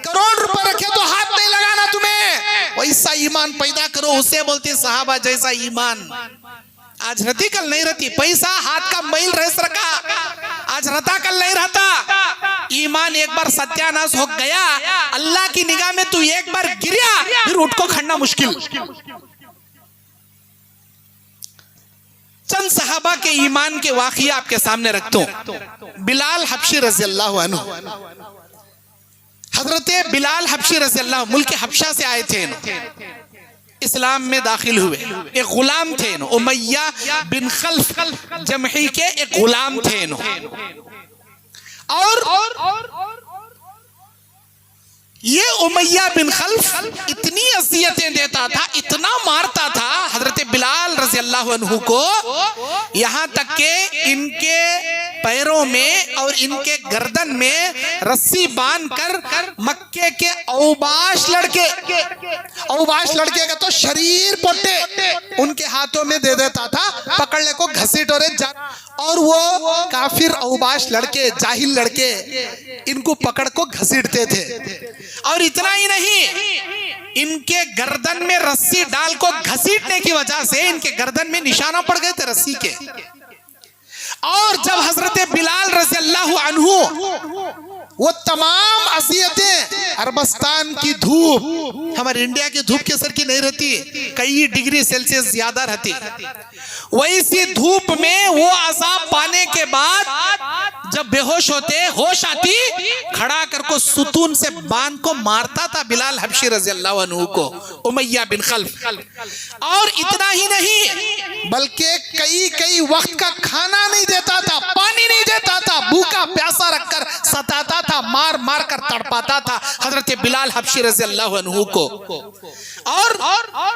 करोड़ रुपए रखे तो हाथ नहीं लगाना तुम्हें, वैसा ईमान पैदा करो, उसे बोलते सहाबा जैसा ईमान। आज रहती कल नहीं रहती, पैसा हाथ का मैल रह सका, आज रहता कल नहीं रहता। ईमान एक बार सत्यानाश हो गया, अल्लाह की निगाह में तू एक बार गिरा फिर उठ को खड़ना मुश्किल। चंद सहाबा के ईमान के वाक़िया आपके सामने रखता हूं। बिलाल हबशी रज़ी अल्लाह अन्हु, हजरत बिलाल हबशी रज़ी अल्लाह मुल्क हबशा से आए थे, इस्लाम में दाखिल हुए, एक गुलाम थे, उमैया बिन खल्फ जमही के एक गुलाम थे, और ये उमैया बिन खल्फ इतनी अज़ियतें देता था, इतना मारता था हजरत बिलाल रज़ी अल्लाह अन्हु को, यहाँ तक के इनके पैरों में और इनके गर्दन में रस्सी बांधकर मक्के के औबाश लड़के का तो शरीर पोटे उनके हाथों में दे देता था, पकड़ने को घसीट और वो काफिर औबाश लड़के जाहिल लड़के इनको पकड़ को घसीटते थे। और इतना ही नहीं, इनके गर्दन में रस्सी डाल को घसीटने की वजह से इनके गर्दन में निशाना पड़ गए थे रस्सी के। और जब हजरत बिलाल रज़ी अल्लाह अन्हु वो तमाम अज़ियतें, अरबस्तान की धूप हमारे इंडिया की धूप के सर की नहीं रहती, कई डिग्री सेल्सियस ज्यादा रहती, वैसी धूप में वो अज़ाब पाने के बाद जब बेहोश होते, होश आती, खड़ा कर को सुतून से बांध को मारता था बिलाल हबशी रज़ी अल्लाह अन्हु को उमैया बिन खल्फ। और इतना ही नहीं बल्कि कई वक्त का खाना नहीं देता था, पानी नहीं देता था, भूखा प्यासा रखकर सताता था, मार मार कर तड़पाता था हजरत बिलाल हबशी रज़ी अल्लाह अन्हु को। और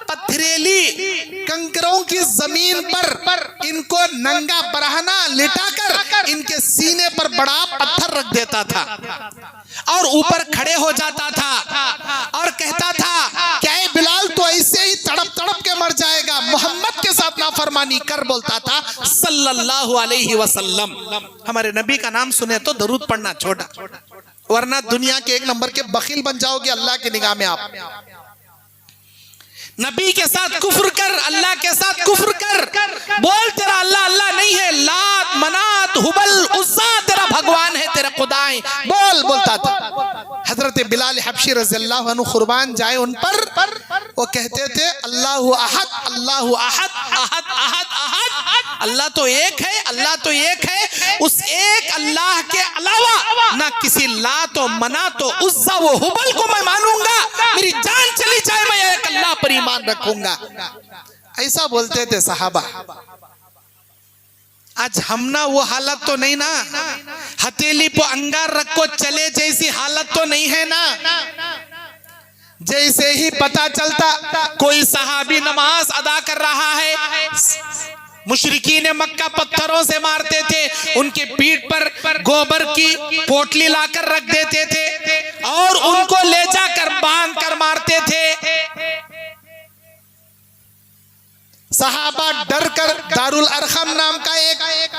पथरीली कंकरों की जमीन पर इनको नंगा बरहना लिटाकर इनके सीने पर बड़ा पत्थर रख देता था और ऊपर खड़े हो जाता था और कहता था क्या है बिलाल तो ऐसे ही तड़प तड़प के मर जाएगा, मोहम्मद के साथ नाफरमानी कर, बोलता था सल्लल्लाहु अलैहि वसल्लम। हमारे नबी का नाम सुने तो दरूद पढ़ना छोड़ा, वरना दुनिया के एक नंबर के बखील बन जाओगे अल्लाह की निगाह में आप। नबी के साथ कुफ्र कर, अल्लाह के साथ कुफ्र कर, बोल तेरा अल्लाह अल्लाह नहीं है, लात मनात हुबल उस्सा तेरा भगवान है, तेरा खुदा है, बोलता था। हजरत हजरत बिलाल हबशी रज़ियल्लाहु अन्हु कुर्बान जाए उन पर, वो कहते थे अल्लाहु अहद अल्लाहु अहद अहद अहद अहद, अल्लाह तो एक है, अल्लाह तो एक है, उस एक अल्लाह के अलावा ना किसी लात व मनात व उज़्ज़ा व हुबल को मैं मानूंगा, मेरी जान चली जाए मैं एक अल्लाह पर ईमान रखूंगा। ऐसा बोलते थे सहाबा। आज हम ना वो हालत तो नहीं ना, हथेली पर अंगार रखो चले जैसी हालत तो नहीं है ना। जैसे ही पता चलता कोई सहाबी नमाज अदा कर रहा है, मुशरिकीन मक्का पत्थरों से मारते थे, उनके पीठ पर गोबर की पोटली लाकर रख देते थे और उनको ले जाकर बांध कर मारते थे। सहाबा डर कर दारुल अरकम नाम का एक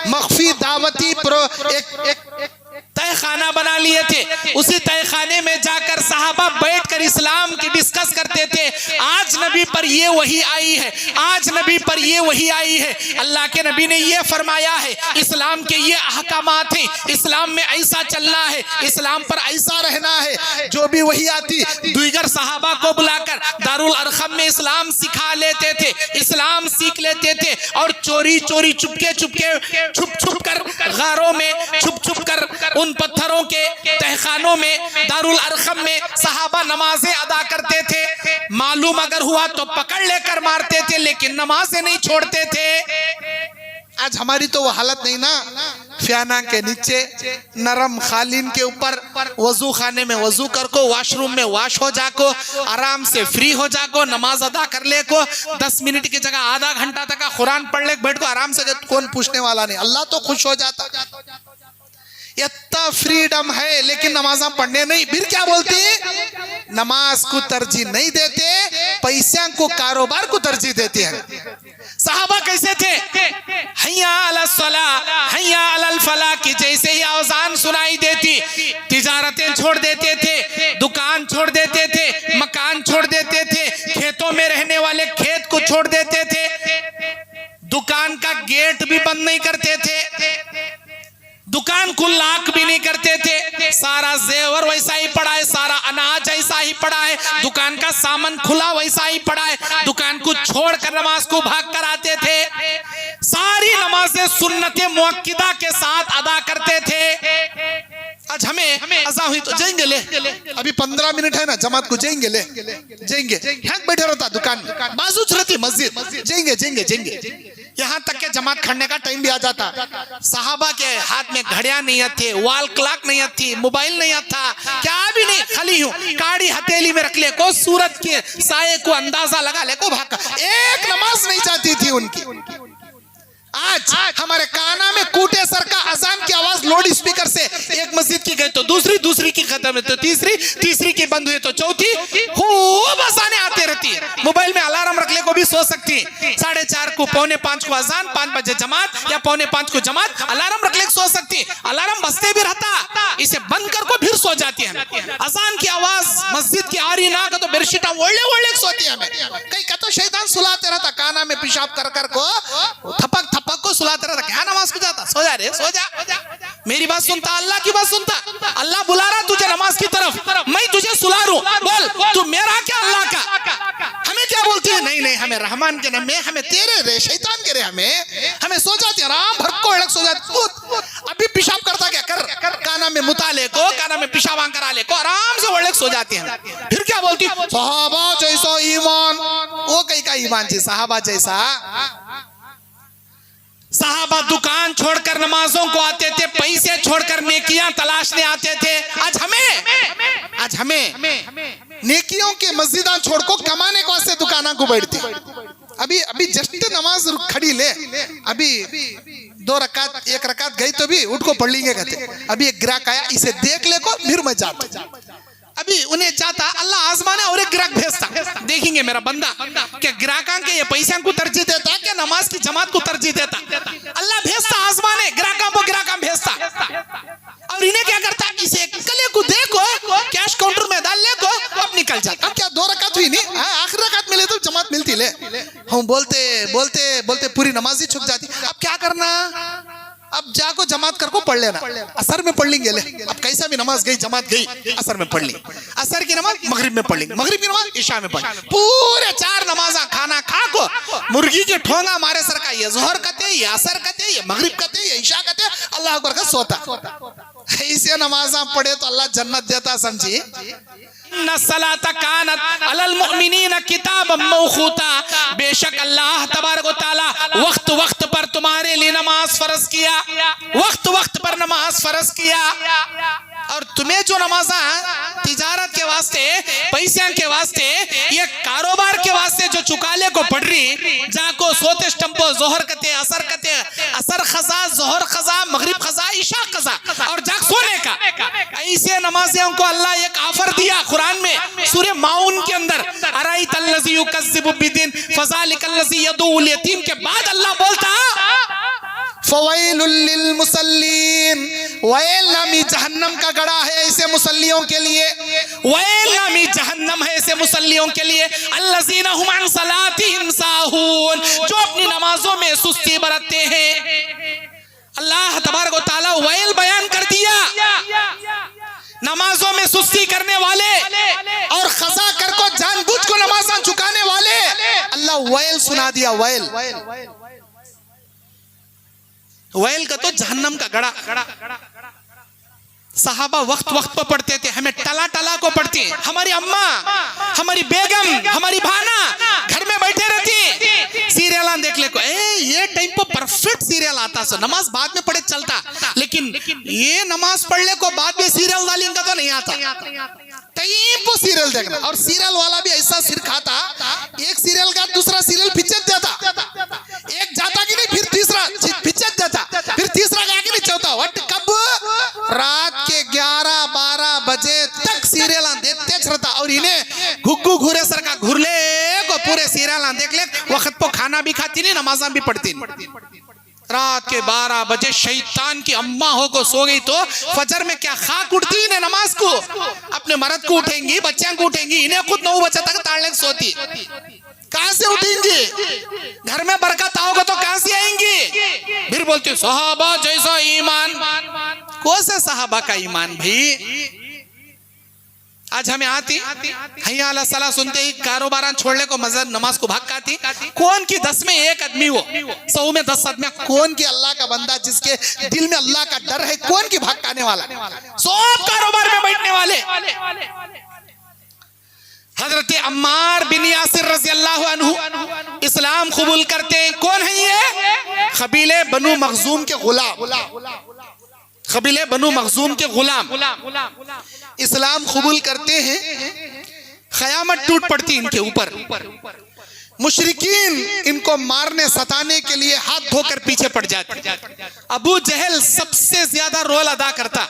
मख्फी दावती एक तहखाना बना लिए थे। उसी तहखाने में जाकर सहाबा बैठकर इस्लाम की डिस्कस करते थे। आज नबी पर ये वही आई है, आज नबी पर ये वही आई है, अल्लाह के नबी ने ये फरमाया है, इस्लाम के ये अहकामात हैं, इस्लाम में ऐसा चलना है, इस्लाम पर ऐसा रहना है। जो भी वही आती दीगर सहाबा को बुलाकर दारुल अरकम में इस्लाम सिखा लेते थे, इस्लाम सीख लेते थे और चोरी चोरी चुपके चुपके छुप छुप कर गारों में छुप छुप कर उन पत्थरों के तहखानों में दारुल अरकम में सहाबा नमाजें अदा करते थे। मालूम अगर हुआ तो पकड़ लेकर मारते थे, लेकिन नमाजें नहीं छोड़ते थे। आज हमारी तो वो हालत नहीं ना, फ्याना के नीचे नरम खालीन के ऊपर वजू खाने में वजू कर को, वॉशरूम में वॉश हो जाको, आराम से फ्री हो जाको, नमाज अदा कर ले को, 10 मिनट की जगह आधा घंटा तक का कुरान पढ़ ले बैठ को आराम से, कौन पूछने वाला नहीं, अल्लाह तो खुश हो जाता। इतना फ्रीडम है लेकिन नमाज़ पढ़ने नहीं। फिर क्या बोलते हैं, नमाज को तरजीह नहीं देते, पैसा को कारोबार को तरजीह देते हैं। सहाबा कैसे थे, हैया अला सलाह हैया अलल फलाह की जैसे ही आवाज़ सुनाई देती, तिजारतें छोड़ देते थे, दुकान छोड़ देते थे, मकान छोड़ देते थे, खेतों में रहने वाले खेत को छोड़ देते थे, दुकान का गेट भी बंद नहीं करते थे, दुकान को लाक भी नहीं करते थे, सारा जेवर वैसा ही पड़ा है, सारा अनाज ऐसा ही पड़ा है, दुकान का सामान खुला वैसा ही पड़ा है, दुकान को छोड़कर नमाज को भाग कर आते थे। सारी नमाजें सुन्नत मुअक्किदा के साथ अदा करते थे। आज हमें अज़ा हुई तो जाएंगे ले, अभी 15 मिनट है ना, जमात को जाएंगे ले जाएंगे, यहाँ बैठे रहता दुकान में, बाजू रहती मस्जिद, जाएंगे जाएंगे जाएंगे, यहाँ तक के जमात खड़ने का टाइम भी आ जाता। सहाबा के हाथ में घड़ियां नहीं थी, वॉल क्लॉक नहीं थी, मोबाइल नहीं था, क्या भी नहीं, खाली हूँ काड़ी हथेली में रख ले को, सूरत के साये को अंदाजा लगा ले को भागा। एक नमाज नहीं जाती थी उनकी। आज हमारे काना में कूटे सर का अजान की आवाज लाउड स्पीकर से एक मस्जिद की गई तो दूसरी, दूसरी की खत्म है तो तीसरी, तीसरी की बंद हुई तो चौथी, खूब अजाने आते रहती है। मोबाइल में अलार्म रख ले को भी सो सकती है, 4:30 को 4:45 को अजान, 5 बजे जमात या 4:45 को जमात, अलार्म रख ले सो सकती है, अलार्म बजते भी रहता, इसे बंद कर को फिर सो जाती है। अजान की आवाज मस्जिद की आ रही ना का तो बेडशीटा ओढ़ले ओढ़ले सोती है। हमें कहीं का तो शैतान सुलाते रहता, काना में पेशाब कर कर को थपक थपक को सुलाते रहता, क्या नमाज को जाता, सो जा रे सो जा, मेरी बात सुनता, अल्लाह की बात सुनता, अल्लाह बुला रहा तुझे नमाज की तरफ, मैं तुझे सुला रहा हूं, बोल तू मेरा क्या अल्लाह का। हमें क्या बोलती है, नहीं नहीं हमें रहमान के नाम, हमें तेरे रे शैतान के रे, हमें सो जाती है, आराम भर को सो जाती। अभी पेशाब करता क्या कर, काना में मुताले को, काना में पेशाब करा ले को, आराम से ओढ़ सो जाती है। फिर क्या बोलती, सहाबा जैसा ईमान, वो कहीं का ईमान जी, सहाबा जैसा। सहाबा दुकान छोड़कर नमाजों को आते थे, पैसे छोड़कर नेकियां तलाशने आते थे। आज हमें नेकियों के मस्जिदा छोड़ को कमाने को वास्ते दुकाना को बैठती। अभी जस्ट नमाज खड़ी ले, अभी 2 रकात 1 रकात गई तो भी उठ को पढ़ लेंगे कहते, अभी एक ग्राहक आया इसे देख ले को फिर मैं जाता, अभी उन्हें जाता अल्लाह आजमाने और एक ग्राहक भेजता, देखेंगे मेरा बंदा क्या ग्राहक के ये पैसा को तरजीह देता क्या नमाज की जमात को तरजीह देता, अल्लाह भेजता आजमाने, ग्राहकों को ग्राहक भेजता। और इन्हें क्या करता, इसे कले को देखो कैश काउंटर में डाल ले को अब निकल जाता। अब क्या 2 रकात हुई नहीं, आखिरी रकात मिले तो जमात मिलती ले, हम बोलते बोलते बोलते पूरी नमाज ही छुप जाती। अब क्या करना, अब अब जाको जमात कर को पढ़ लेना, असर में पढ़ लेंगे। अब कैसा भी नमाज गई, जमात गई, असर में पढ़ ली, असर की नमाज मगरिब में पढ़ लेंगे, मगरिब की नमाज इशा में पढ़, पूरे 4 नमाजा खाना खा को मुर्गी के ठोंगा मारे सर का, ये जोहर कहते, ये असर कहते, ये मगरिब कहते, ये इशा कहते, अल्लाह अकबर का सोता। ऐसे नमाजा पढ़े तो अल्लाह जन्नत देता, समझी। नसलाता कानत अलल मुमिनीन किताबम मौखूता, बेशक अल्लाह तबारक व तआला वक्त वक्त पर तुम्हारे लिए नमाज फर्ज किया, वक्त वक्त पर नमाज फर्ज किया। और तुम्हें जो नमाजा तिजारत के वास्ते, पैसे के वास्ते, ये कारोबार के वास्ते जो चुकाले को पड़ रही, जाको सोते स्टम्पो जोहर कहते, असर कहते, असर खजा, जोहर खजा, मगरिब खजा, इशा खजा, और जाग सोने का, ऐसे नमाजियों को अल्लाह एक ऑफर दिया कुरान में, सूरह माउन के अंदर, अराइतल्लज़ी युकज़्ज़िबु बिद्दीन फ़ज़ालिकल्लज़ी यदुउल यतीम के बाद अल्लाह बोलता फ़वैलुल लिल मुसल्लीन, वैल नामी जहन्नम का गड़ा है ऐसे मुसल्लियों के लिए, वैल नामी जहन्नम है ऐसे मुसल्लियों के लिए, अल्लज़ीना हुम अन सलातिहिम साहून, जो अपनी नमाजों में सुस्ती बरतते हैं। अल्लाह तबारक व तआला वैल बयान कर दिया, नमाजों में सुस्ती करने वाले और खजा कर को जानबूझ को नमाज़ चुकाने वाले, अल्लाह वैल सुना दिया। वैल वैल का तो जहन्नम का गड़ा। सहाबा वक्त वक्त पर पढ़ते थे, हमें टला टला को पढ़ती, हमारी अम्मा, हमारी बेगम, हमारी भाना घर में बैठे रहती, सीरियल देख ले को, ये टाइम पर परफेक्ट सीरियल आता, सो नमाज बाद में पढ़े चलता, लेकिन ये नमाज पढ़ ले को बाद में सीरियल डालेंगे तो नहीं आता, टाइम पर सीरियल देखना। और सीरियल वाला भी ऐसा सिर खाता, एक सीरियल का दूसरा सीरियल पिचत देता, एक जाता कि नहीं, फिर तीसरा पिचत देता, फिर तीसरा का कि नहीं, चौथा, वट कब रात के 11-12 बजे तक सीरियल देखते रहता। और इन्हें घुग्गू घूरे सर का घूर ले को पूरे सीरियल देख ले, वक्त पर खाना भी खाती नहीं, नमाज़ा भी पढ़ती नहीं। रात के 12 बजे शैतान की अम्मा हो को सो गई तो फजर में क्या खाक उठती इन्हें नमाज को, अपने मर्द को उठेंगी, बच्चों को उठेंगी, इन्हें खुद 9 बजे तक ताड़ने सोती, कहां से उठेंगी? घर में बरकत आओगे तो कहां से आएंगी? फिर बोलती सहाबा जैसा ईमान, कौन से सहाबा का ईमान भाई? आज हमें आती हैया अला सलाह सुनते ही कारोबार छोड़ने को मजहब नमाज को भाग आती। कौन की 10 में 1 आदमी हो, 100 में 10 आदमी, कौन की अल्लाह का बंदा जिसके दिल में अल्लाह का डर है, कौन की भाग आने वाला, सब कारोबार में बैठने वाले। हजरत अम्मार बिन यासिर रज़ी अल्लाह अन्हु इस्लाम कबूल करते हैं। कौन है ये? कबीले बनु मखजूम के गुलाम, कबीले बनु मखजूम के गुलाम इस्लाम कबूल करते हैं। क़यामत टूट पड़ती इनके ऊपर, मुशरिकीन इनको मारने सताने के लिए हाथ धोकर पीछे पड़ जाते। अबू जहल सबसे ज्यादा रोल अदा करता,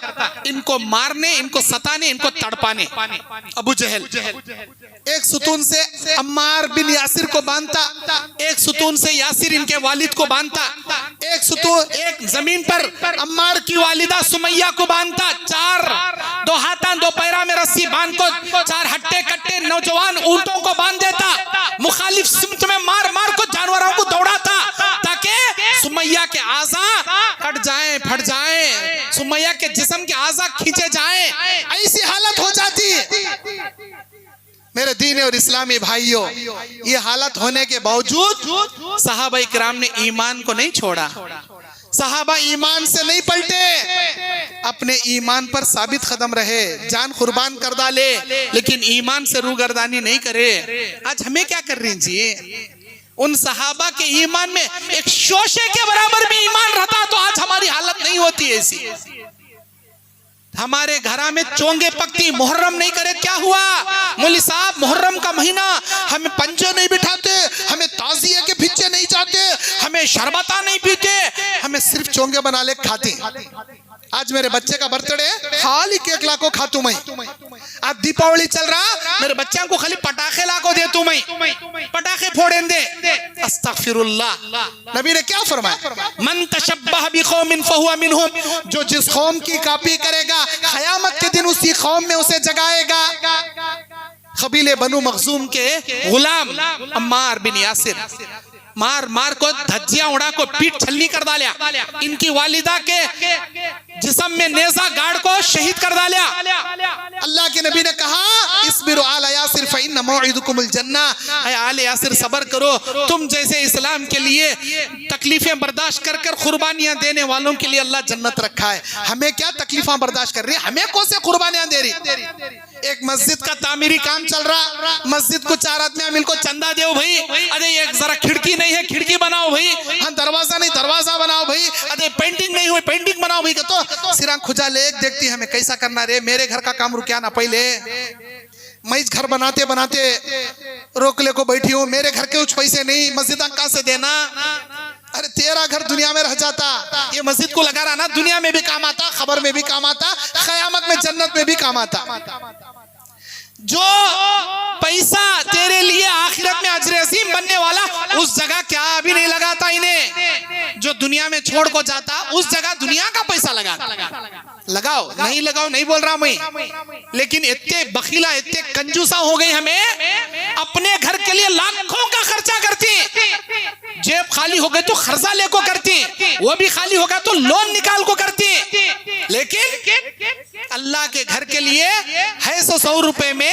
इनको मारने, इनको सताने, इनको तड़पाने। अबू जहल एक सुतून से अम्मार बिन यासिर को बांधता, एक सुतून से यासिर इनके वालिद को बांधता, एक सुतून, एक जमीन पर अम्मार की वालिदा सुमैया को बांधता, 2 हाथा 2 पैरा में रस्सी बांध को 4 हट्टे कट्टे नौजवान ऊंटों को बांध देता, मुखालिफ सिमत में मार मार को जानवरों को दौड़ाता ताकि सुमैया के आज़ा कट जाएं, फट जाएं, सुमैया के जिस्म के आज़ा खींचे जाएं, ऐसी हालत हो जाती। मेरे दीन और इस्लामी भाइयों, ये हालत होने के बावजूद सहाबा इकराम ने ईमान को नहीं छोड़ा, सहाबा ईमान से नहीं पलटे, अपने ईमान पर साबित कदम रहे, जान कुर्बान कर डाले, लेकिन ईमान से रूगर्दानी नहीं करे। आज हमें क्या कर रही जी? उन सहाबा के ईमान में एक शोशे के बराबर भी ईमान रहता तो आज हमारी हालत नहीं होती ऐसी। हमारे घरा में चोंगे पकती, मुहर्रम नहीं करे, क्या हुआ? मौलवी साहब मुहर्रम का महीना हमें पंजे नहीं बिठाते, हमें ताजिया के फिच्चे नहीं जाते, हमें शरबता नहीं पीते, हमें सिर्फ चोंगे बना ले खाते। आज मेरे बच्चे का बर्थडे, खाली केक ला को खातू मैं। आज दीपावली चल रहा, मेरे बच्चों को खाली पटाखे ला को दे तू मैं, पटाखे फोड़ें दे। अस्तगफिरुल्लाह, नबी ने क्या फरमाया? मन तशब्बह बिकौमिन फहुवा मिनहुम, जो जिस कौम की कॉपी करेगा क़यामत के दिन उसी कौम में उसे जगाएगा। कबीले बनु मखजूम के गुलाम अम्मार बिन यासिर, मार मार को धज्जियां उड़ा को पीठ छलनी कर डालिया, इनकी वालिदा के जिस्म में नेजा गाड़ को शहीद कर डालिया। अल्लाह के नबी ने कहा इस्बिरु आला यासिर फइन्न मौइदुकुमुल जन्ना, ऐ आले यासिर सब्र करो, तुम जैसे इस्लाम के लिए तकलीफें बर्दाश्त कर कर कुर्बानियां देने वालों के लिए अल्लाह जन्नत रखा है। हमें क्या तकलीफें बर्दाश्त कर रही है, हमें कौन से कुर्बानियां दे रही। एक मस्जिद का तामीरी काम चल रहा, मस्जिद को 4 आदमी अमील को चंदा दो भाई, अरे एक जरा खिड़की नहीं है खिड़की बनाओ भाई, हाँ दरवाजा नहीं दरवाजा बनाओ भाई, अरे पेंटिंग नहीं हुई पेंटिंग बनाओ भाई। तो सिरा खुजा ले एक देखती हमें कैसा करना रे, मेरे घर का काम रुकिया ना पहले, मैं इस घर बनाते बनाते रोक ले को बैठी हूँ, मेरे घर के कुछ पैसे नहीं, मस्जिद कहाँ से देना। अरे तेरा घर दुनिया में रह जाता, ये मस्जिद को लगा रहा ना, दुनिया में भी काम आता, खबर में भी काम आता, क़यामत में जन्नत में भी काम आता। जो पैसा तेरे लिए आखिरत में अजर अज़ीम बनने वाला, उस जगह क्या अभी नहीं लगाता इन्हें। जो दुनिया में छोड़ को जाता उस जगह दुनिया का पैसा लगाओ नहीं लगाओ नहीं बोल रहा मैं, लेकिन इतने बखीला इतने कंजूसा हो गए हमें, अपने घर के लिए लाखों का खर्चा करती, जेब खाली हो गई तो खर्चा ले को करती, वो भी खाली होगा तो लोन निकाल को करती, लेकिन अल्लाह के घर के लिए है 100 रुपए में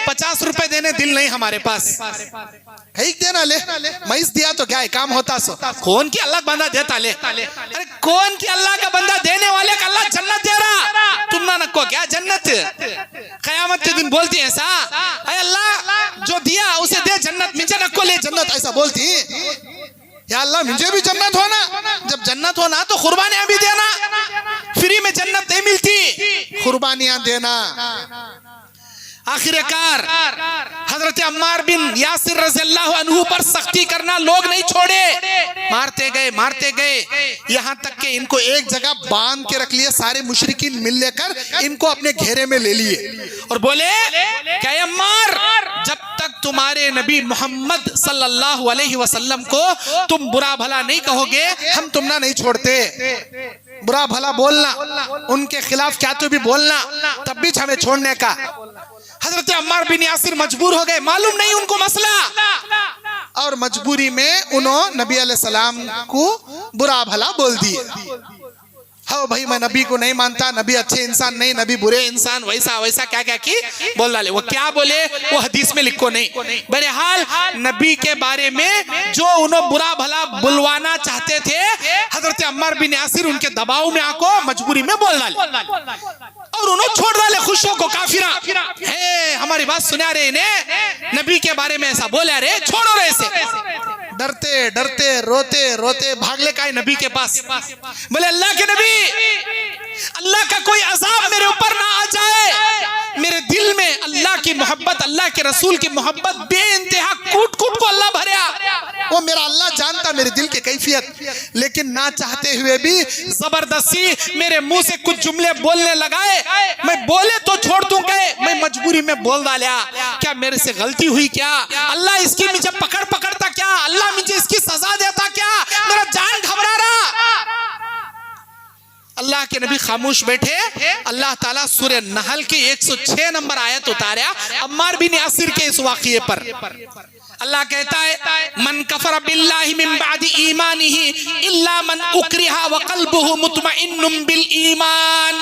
50 रुपए देने दिल नहीं हमारे पास। देना ले, मैं दिया तो क्या है काम होता सो, कौन की अल्लाह बंदा देता ले, अरे कौन की अल्लाह का बंदा देने वाले का अल्लाह जन्नत दे रहा, तुम ना नको क्या जन्नत। क़यामत के दिन बोलती है ऐसा, अरे अल्लाह जो दिया उसे दे जन्नत, मुझे नको ले जन्नत, ऐसा बोलती या अल्लाह मुझे भी जन्नत होना। जब जन्नत होना तो कुर्बानियां भी देना, फ्री में जन्नत नहीं मिलती, कुर्बानियां देना। आखिरकार हजरत अम्मार बिन यासिर रज़ियल्लाहु अन्हु पर सख्ती करना लोग नहीं छोड़े, मारते गए यहाँ तक कि इनको एक जगह बांध के रख लिया, सारे मुशरिकीन मिल लेकर इनको अपने घेरे में ले लिए और बोले क्या अम्मार, जब तक तुम्हारे नबी मोहम्मद सल्लल्लाहु अलैहि वसल्लम को तुम बुरा भला नहीं कहोगे हम तुमना नहीं छोड़ते। बुरा भला बोलना, उनके खिलाफ क्या तो भी बोलना, तब भी हमें छोड़ने का। हजरत अम्मार बिन यासिर मजबूर हो गए, मालूम नहीं उनको मसला, और मजबूरी में उन्होंने नबी अलैहिस्सलाम को बुरा भला बोल दिए। हाँ भाई मैं नबी को नहीं मानता, नबी अच्छे इंसान नहीं, नबी बुरे इंसान, वैसा वैसा क्या क्या की बोल डाले। वो क्या बोले वो हदीस में लिखो नहीं। बहरहाल नबी के बारे में जो उन्होंने बुरा भला बुलवाना चाहते थे, हजरत अम्मार बिन यासिर उनके दबाव में आको मजबूरी में बोल डाले और उन्होंने छोड़ डाले खुशियों को। काफिरा है हमारी बात सुना रहे ने, नबी के बारे में ऐसा बोला रे, छोड़ो रे ऐसे। डरते डरते रोते रोते भागले का नबी के पास, बोले अल्लाह के नबी, अल्लाह का कोई अजाब मेरे ऊपर ना आ जाए, मेरे दिल में अल्लाह की मोहब्बत, अल्लाह के रसूल की मोहब्बत बेइंतहा कूट कूट को अल्लाह भरया। वो मेरा अल्लाह जानता मेरे दिल की कैफियत, लेकिन ना चाहते हुए भी जबरदस्ती मेरे मुंह से कुछ जुमले बोलने लगाए, मैं बोले तो छोड़ दूं गए, मैं मजबूरी में बोल डाला। क्या मेरे से गलती हुई क्या, अल्लाह इसकी मुझे पकड़ता क्या, अल्लाह मुझे इसकी सजा देता क्या, मेरा जान घबरा रहा। अल्लाह के नबी खामोश बैठे। अल्लाह ताला सूरह नहल की 106 नंबर आयत उतारा अम्मार बिन यासिर के इस वाक़ये पर। अल्लाह कहता है मन कफर बिल्लाहि मिन बादी ईमानिही इल्ला मन उक्रिहा व क़ल्बुहु मुतमइन्नुम बिल ईमान,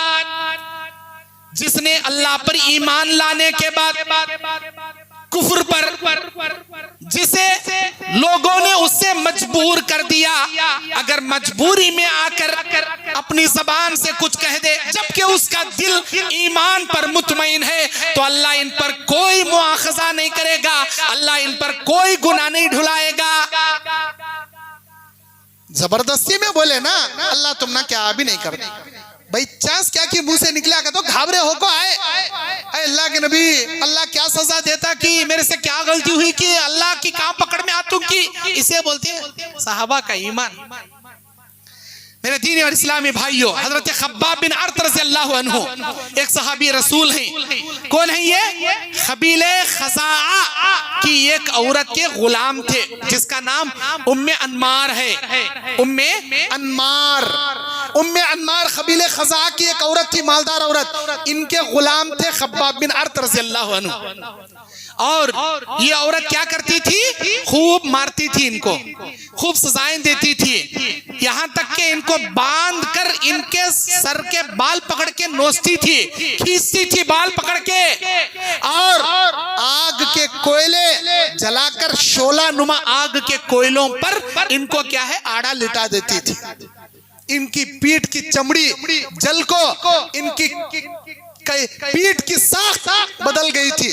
जिसने अल्लाह पर ईमान लाने के बाद कुफ्र पर जिसे लोगों ने उससे मजबूर कर दिया, अगर मजबूरी में आकर अपनी जबान से कुछ कह दे जबकि उसका दिल ईमान पर मुतमईन है, तो अल्लाह इन पर कोई मुआखजा नहीं करेगा, अल्लाह इन पर कोई गुनाह नहीं ढुलाएगा। जबरदस्ती में बोले ना अल्लाह तुम ना क्या भी नहीं करते, भाई चांस क्या कि मुंह से निकला तो घाबरे हो को आए अल्लाह के नबी, अल्लाह क्या सजा देता कि मेरे से क्या गलती हुई कि अल्लाह की कहां पकड़ में आतू की, इसे बोलते हैं सहाबा का ईमान। मेरे दीनी और इस्लामी भाइयों, हजरत खब्बाब बिन अर्त रज़ियल्लाहु अन्हु एक सहाबी रसूल हैं। कौन है ये? कबीले खज़ाआ की एक औरत के गुलाम थे जिसका नाम उम्मे अन्मार है। उम्मे अन्मार उम्मे अन्मार कबीले खज़ा की एक औरत थी, मालदार औरत, इनके गुलाम थे खब्बाब बिन अर्त रज़ियल्लाहु अन्हु। और ये औरत क्या करती थी, खूब मारती थी इनको, खूब सजाएं देती थी, यहाँ तक कि इनको बांध कर इनके सर के बाल पकड़ के नोचती थी, खींचती थी बाल पकड़ के, और आग के कोयले जलाकर शोला नुमा आग के कोयलों पर इनको क्या है आड़ा लिटा देती थी। इनकी पीठ की चमड़ी जल को इनकी पीठ की साख बदल गई थी।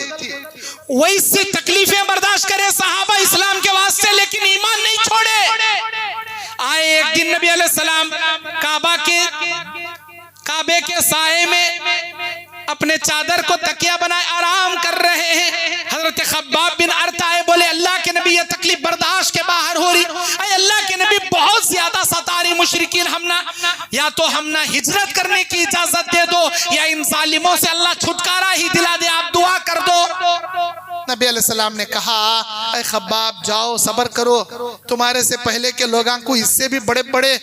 वैसी तकलीफें बर्दाश्त करे सहाबा इस्लाम के वास्ते, लेकिन ईमान नहीं छोड़े। आए एक दिन नबी अलैहिस्सलाम काबे के साए में अपने चादर को तकिया बनाए आराम कर रहे हैं। हजरत खब्बाब बिन अर्त आए, बोले अल्लाह के नबी ये तकलीफ बर्दाश्त के बाहर हो रही। अल्लाह के नबी बहुत ज्यादा सता रही मुशरिकीन, या तो हम ना हिजरत करने की इजाजत दे दो या इन जालिमों से अल्लाह छुटकारा ही दिला दे, आप दुआ कर दो। नबी अलैहिस्सलाम ने कहा, अरे खब्बाब जाओ सबर करो, तुम्हारे से पहले के लोगों को इससे भी बड़े बड़े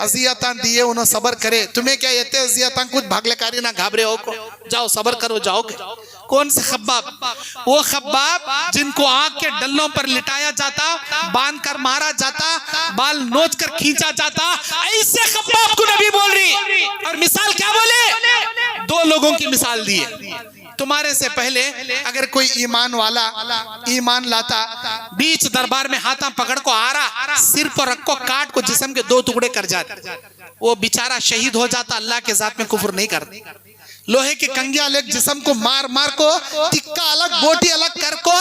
अजियता दिए, उन्होंने सबर करे, तुम्हें क्या येते अजियता कुछ भागलेकारी ना घाबरे हो को, जाओ सबर करो जाओगे। कौन से खब्बाब? वो खब्बाब जिनको आग के डल्लों पर लिटाया जाता, बांध कर मारा जाता, बाल नोच कर खींचा जाता, ऐसे खब्बाब को नबी बोल रही। और मिसाल क्या बोले? दो लोगों की मिसाल दी है। तुम्हारे से पहले अगर कोई ईमान वाला ईमान लाता, बीच दरबार में हाथा पकड़ को आ रहा, सिर पर रख को काट को जिस्म के दो टुकड़े कर जाते, वो बेचारा शहीद हो जाता, अल्लाह के जात में कुफ्र नहीं करते। लोहे के कंगिया अलग जिस्म को मार मार को, टिक्का अलग बोटी अलग कर को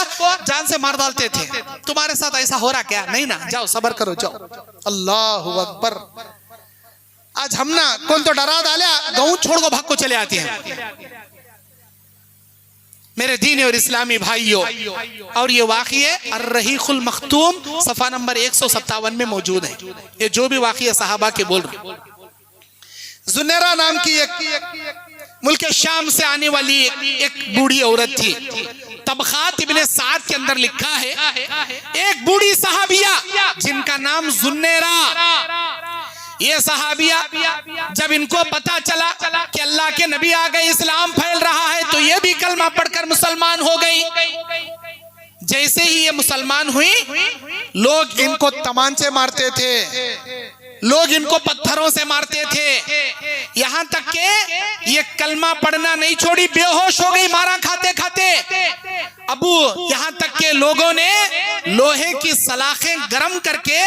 जान से मार डालते थे। तुम्हारे साथ ऐसा हो रहा क्या? नहीं ना, जाओ सबर करो जाओ। अल्लाहु अकबर। आज हम ना कौन तो डरा डाला, गाँव छोड़ को भाग को चले आती हैं मेरे दीन और इस्लामी भाइयों। और ये वाक़िया अर्रहीक़ुल मख्तूम सफ़ा नंबर 157 में मौजूद है। ये जो भी वाक़िया सहाबा के बोल रहे। जुनैरा नाम की एक मुल्क शाम से आने वाली एक बूढ़ी औरत थी। तबखात इब्ने साद के अंदर लिखा है, एक बूढ़ी सहाबिया जिनका नाम जुन्नेरा। ये सहाबिया जब इनको पता चला कि अल्लाह के नबी आ गए, इस्लाम फैल रहा है, तो ये भी कलमा पढ़कर मुसलमान हो गई। जैसे ही ये मुसलमान हुई, लोग इनको तमांचे मारते थे, लोग इनको पत्थरों से मारते थे, यहाँ तक के ये कलमा पढ़ना नहीं छोड़ी, बेहोश हो गई मारा खाते खाते। अबू यहाँ तक के लोगों ने लोहे की सलाखें गरम करके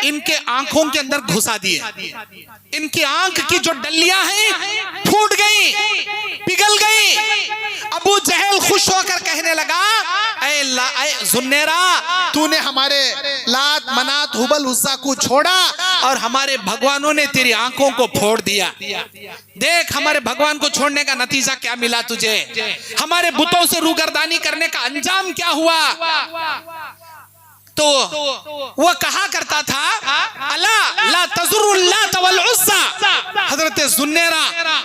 इनके आंखों के अंदर घुसा दिए। इनकी आंख की जो डलियां हैं फूट गई, पिघल गई। अबू जहल खुश होकर कहने लगा, ऐ जुन्नेरा, तूने हमारे लात मनात हुबल उस्सा को छोड़ा और हमारे भगवानों ने तेरी आंखों को फोड़ दिया। देख हमारे भगवान को छोड़ने का नतीजा क्या मिला तुझे, हमारे बुतों से रूगर्दानी करने का अंजाम क्या हुआ। तो वो कहा करता था, अला ला तज़ुरुल्लात वल उज़्ज़ा। हजरत जुन्नेरा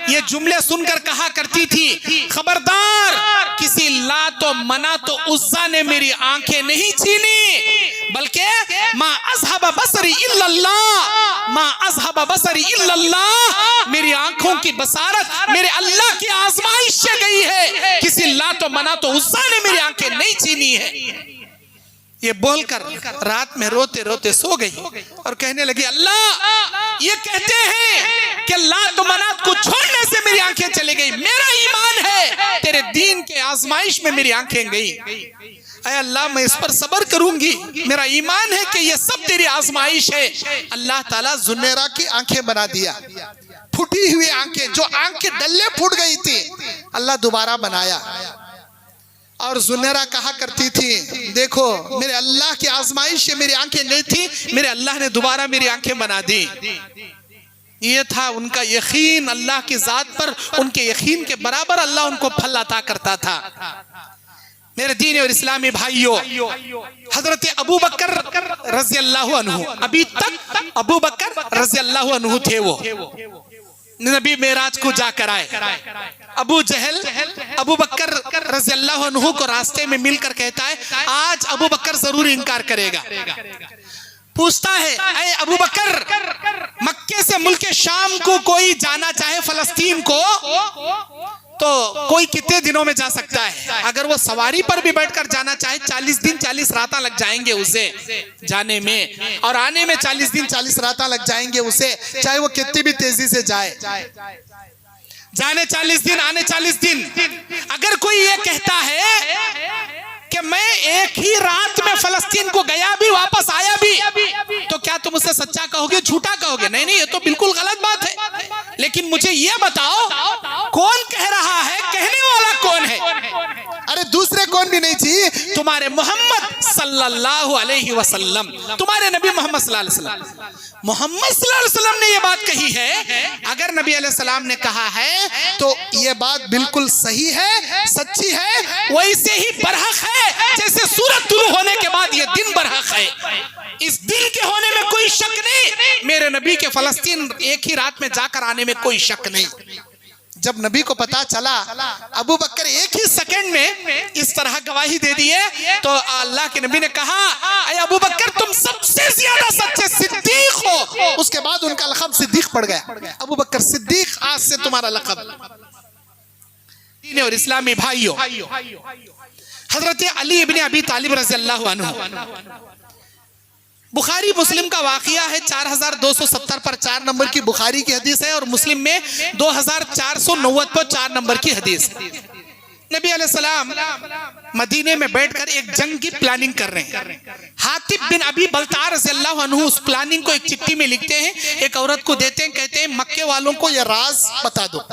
ये जुमले सुनकर कहा करती थी, खबरदार किसी लात व मनात व उज़्ज़ा ने मेरी आंखें नहीं छीनी, बल्कि मा अज़हब बसरी इल्लल्लाह, मा अज़हब बसरी इल्लल्लाह, मेरी आंखों की बसारत मेरे अल्लाह की आजमाइश से गई है, किसी लात व मनात व उज़्ज़ा ने मेरी आंखें नहीं छीनी है। ये बोलकर रात में रोते रोते सो गई और कहने लगी, अल्लाह ये कहते हैं कि लात मनात को छोड़ने से मेरी आंखें चली गई, मेरा ईमान है तेरे दीन के आजमाइश में मेरी आंखें गई। ऐ अल्लाह मैं इस पर सब्र करूंगी, मेरा ईमान है कि ये सब तेरी आजमाइश है। अल्लाह ताला जुन्नेरा की आंखें बना दिया, फूटी हुई आंखें, जो आंखें डल्ले फूट गई थी, अल्लाह दोबारा बनाया। और जुन्नेरा कहा करती थी, देखो मेरे अल्लाह की आजमाइश से मेरी आंखें नहीं थी, मेरे अल्लाह ने दोबारा मेरी आंखें बना दी। ये था उनका यकीन अल्लाह की जात पर, उनके यकीन के बराबर अल्लाह उनको फल अता करता था। मेरे दीन और इस्लामी भाइयों, हजरत अबू बकर रज़ी अल्लाहु अन्हु, अभी तक अबू बकर रज़ी अल्लाहु अन्हु थे, वो नबी मेराज को जाकर आए। अबू जहल अबू बकर रज़ी अल्लाहु अन्हु को रास्ते में मिलकर कहता है, आज अबू बकर जरूर इनकार करेगा। पूछता है, ऐ अबू बकर, मक्के से मुल्क शाम को कोई जाना चाहे फलस्तीन को तो कोई कितने दिनों में जा सकता है? अगर वो सवारी पर भी बैठकर जाना चाहे 40 दिन 40 रातें लग जाएंगे उसे जाने में, और आने में 40 दिन 40 रातें लग जाएंगे उसे, चाहे वो कितनी भी तेजी से जाए। जाने 40 दिन आने 40 दिन। अगर कोई ये कहता है कि मैं एक ही रात में फलस्तीन को गया भी वापस आया भी, तो क्या तुम उसे सच्चा कहोगे, झूठा कहोगे? नहीं, ये तो बिल्कुल गलत बात है। लेकिन मुझे ये बताओ, कौन कह रहा है, कहने वाला कौन है? अरे दूसरे कौन भी नहीं चाहिए, तुम्हारे मोहम्मद सल्लल्लाहु अलैहि वसल्लम, तुम्हारे नबी मोहम्मद सल्लल्लाहु अलैहि वसल्लम। मोहम्मद सल्लल्लाहु अलैहि वसल्लम ने ये बात कही है। अगर नबी अलैहि सलाम ने कहा है तो ये बात बिल्कुल सही है, सच्ची है, वैसे ही बरहक है जैसे सूरज तुलू होने के बाद ये दिन बरहक है। इस दिन के होने में कोई शक नहीं, मेरे नबी के फलस्तीन एक ही रात में जाकर आने में कोई शक नहीं। जब नबी को पता चला, अबू बकर एक ही सेकंड में इस तरह गवाही दे दिए, तो अल्लाह के नबी ने कहा, अरे अबू बकर तुम सबसे ज्यादा सच्चे सिद्दीक हो। उसके बाद उनका लक़ब सिद्दीक पड़ गया। अबू बकर सिद्दीक, आज से तुम्हारा लक़ब। और इस्लामी भाइयों, हजरत अली इब्ने अबी तालिब रज़ियल्लाहु अन्हु, बुखारी मुस्लिम का वाक़िया है, 4270 पर 4 नंबर की बुखारी की हदीस है, और मुस्लिम में 2490 पर 4 नंबर की हदीस। नबी अलैहिस्सलाम मदीने में बैठकर एक जंग की प्लानिंग कर रहे हैं। हातिब बिन अबी बल्तार रज़ियल्लाहु अन्हु उस प्लानिंग को एक चिट्ठी में लिखते हैं, एक औरत को देते हैं, कहते हैं मक्के वालों को यह राज बता दो।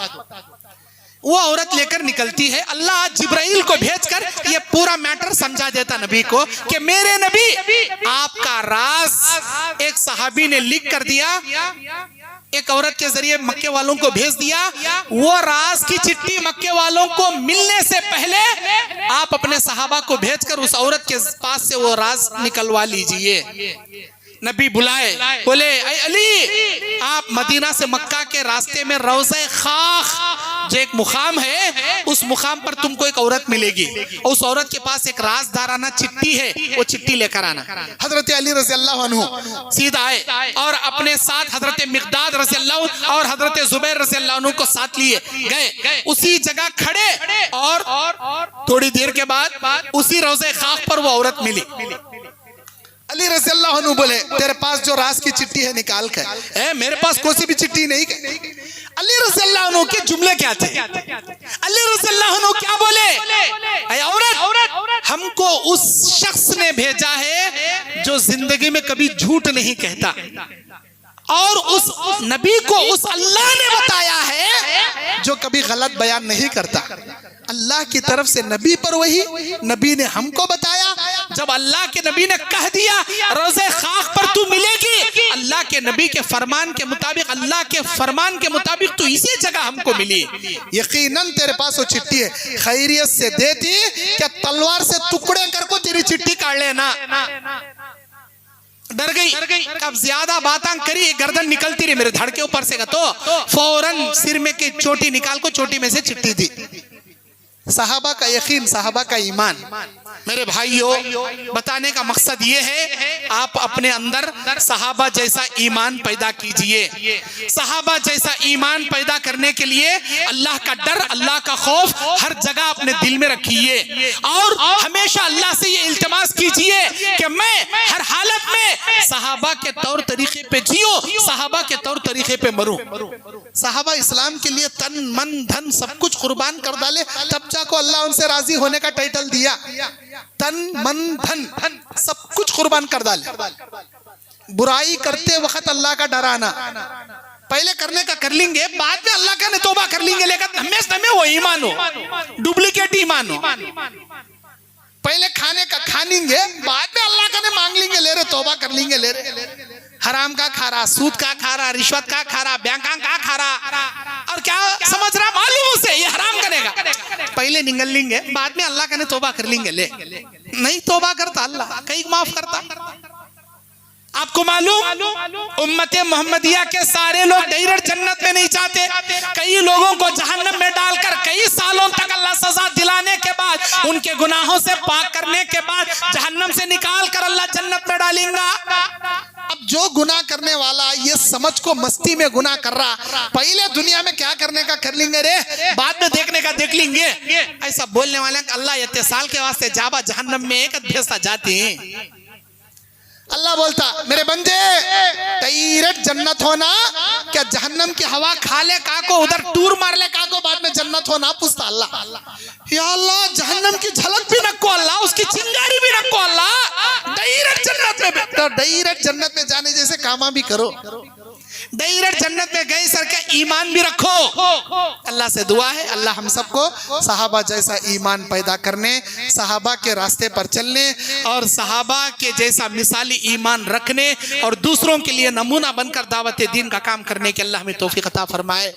वो औरत लेकर निकलती है। अल्लाह जिब्राइल को भेजकर ये पूरा मैटर समझा देता नबी को कि मेरे नबी, आपका राज एक सहाबी ने लिख कर दिया, एक औरत के जरिए मक्के वालों को भेज दिया। वो राज की चिट्ठी मक्के वालों को मिलने से पहले आप अपने सहाबा को भेजकर उस औरत के पास से वो राज निकलवा लीजिए। नबी बुलाए, बोले ऐ अली, आप मदीना से मक्का के रास्ते में रौज़े खाख जो एक मुकाम है, उस मुकाम पर तुमको एक औरत मिलेगी, और उस औरत के पास एक राजदाराना चिट्ठी है, वो चिट्ठी लेकर आना। हजरत अली रज़ियल्लाहु अन्हु सीधा आए और अपने साथ हजरत मिक़दाद रज़ियल्लाहु और हजरत ज़ुबैर रज़ियल्लाहु अन्हु को साथ लिए गए। उसी जगह खड़े, और थोड़ी देर के बाद उसी रौज़े खाख पर वो औरत मिली। अली रज़ियल्लाहु अन्हु बोले, तेरे पास जो राज की चिट्ठी है निकाल कर। मेरे पास कोई सी भी चिट्ठी नहीं। अली रज़ियल्लाहु अन्हु के जुमले क्या थे? अली रज़ियल्लाहु अन्हु क्या बोले? ऐ औरत, हमको उस शख्स ने भेजा है जो जिंदगी में कभी झूठ नहीं कहता, और उस नबी को उस अल्लाह ने बताया है जो कभी गलत बयान नहीं करता। अल्लाह की तरफ से नबी पर वही, नबी ने हमको बताया। जब अल्लाह के नबी ने कह दिया रोज़े खाक पर तू मिलेगी, अल्लाह के नबी के फरमान के मुताबिक, अल्लाह के फरमान के मुताबिक तू इसी जगह हमको मिली। यकीनन तेरे पास वो चिट्ठी है, खैरियत से देती क्या तलवार से टुकड़े कर को तेरी चिट्ठी काट लेना। डर गई, अब ज्यादा बातें करी, गर्दन निकलती रही मेरे धड़ के ऊपर से, तो फौरन सिर में की चोटी निकाल को चोटी में से चिट्ठी दी। सहाबा का यकीन, सहाबा का ईमान। मेरे भाइयों, बताने का मकसद ये है, आप अपने अंदर सहाबा जैसा ईमान पैदा कीजिए। सहाबा जैसा ईमान पैदा करने के लिए अल्लाह का डर, अल्लाह का खौफ हर जगह अपने दिल में रखिए, और हमेशा अल्लाह से ये इल्तिमास कीजिए कि मैं हर हालत में सहाबा के तौर तरीके पे जियो, सहाबा के तौर तरीके पे मरूं। सहाबा इस्लाम के लिए तन मन धन सब कुछ कुर्बान कर डाले, तब जाको अल्लाह उनसे राजी होने का टाइटल दिया। तन मन धन सब कुछ कुर्बान कर डाले। बुराई करते वक्त अल्लाह का डराना, पहले करने का कर लेंगे, बाद में अल्लाह का तौबा कर लेंगे, लेकिन हमेशा में वो ईमान हो, डुप्लीकेट ईमान हो। पहले खाने का खा लेंगे, बाद में अल्लाह का मांग लेंगे, ले रहे तौबा कर लेंगे, ले रहे हराम का खा रहा, सूद का खा रहा, रिश्वत का खा रहा, बैंक का खा रहा, और क्या समझ रहा मालूम उसे ये हराम करेगा। पहले निगल लेंगे, बाद में अल्लाह का तौबा कर लेंगे। ले नहीं तौबा करता अल्लाह, कहीं माफ करता। आपको मालूम, उम्मत मोहम्मदिया के सारे लोग डायरेक्ट जन्नत में नहीं जाते। कई लोगों को जहन्नम में डालकर कई सालों तक अल्लाह सजा दिलाने के बाद, उनके गुनाहों से पाक करने के बाद जहन्नम से निकाल कर अल्लाह जन्नत में डालेगा। जो गुनाह करने वाला ये समझ को मस्ती में गुनाह कर रहा, पहले दुनिया में क्या करने का कर लेंगे रे, बाद में देखने का देख लेंगे, ऐसा बोलने वाले अल्लाह इत्तेसाल के वास्ते जाबा जहन्नम में एक भेजता जाते हैं। अल्लाह बोलता मेरे बंदे डायरेक्ट जन्नत होना क्या जहन्नम की हवा खा ले काको, उधर टूर मार ले काको, बाद में जन्नत होना पूछता अल्लाह। या अल्लाह जहन्नम की झलक भी नको अल्लाह, उसकी चिंगारी भी नको अल्लाह, डायरेक्ट जन्नत में बैठो, डायरेक्ट जन्नत में जाने जैसे कामा भी करो, डायरेक्ट जन्नत में गए सर का ईमान भी रखो। अल्लाह से दुआ है अल्लाह हम सबको सहाबा जैसा ईमान पैदा करने, सहाबा के रास्ते पर चलने और सहाबा के जैसा मिसाली ईमान रखने और दूसरों के लिए नमूना बनकर दावत दीन का काम करने के अल्लाह हमें तौफीक अता फरमाए।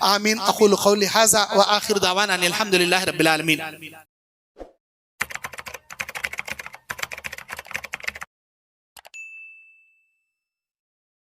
आमीन। अक़ूलु क़ौली हाज़ा व आखिर दावाना अनिल हम्दुलिल्लाहि रब्बिल आलमीन।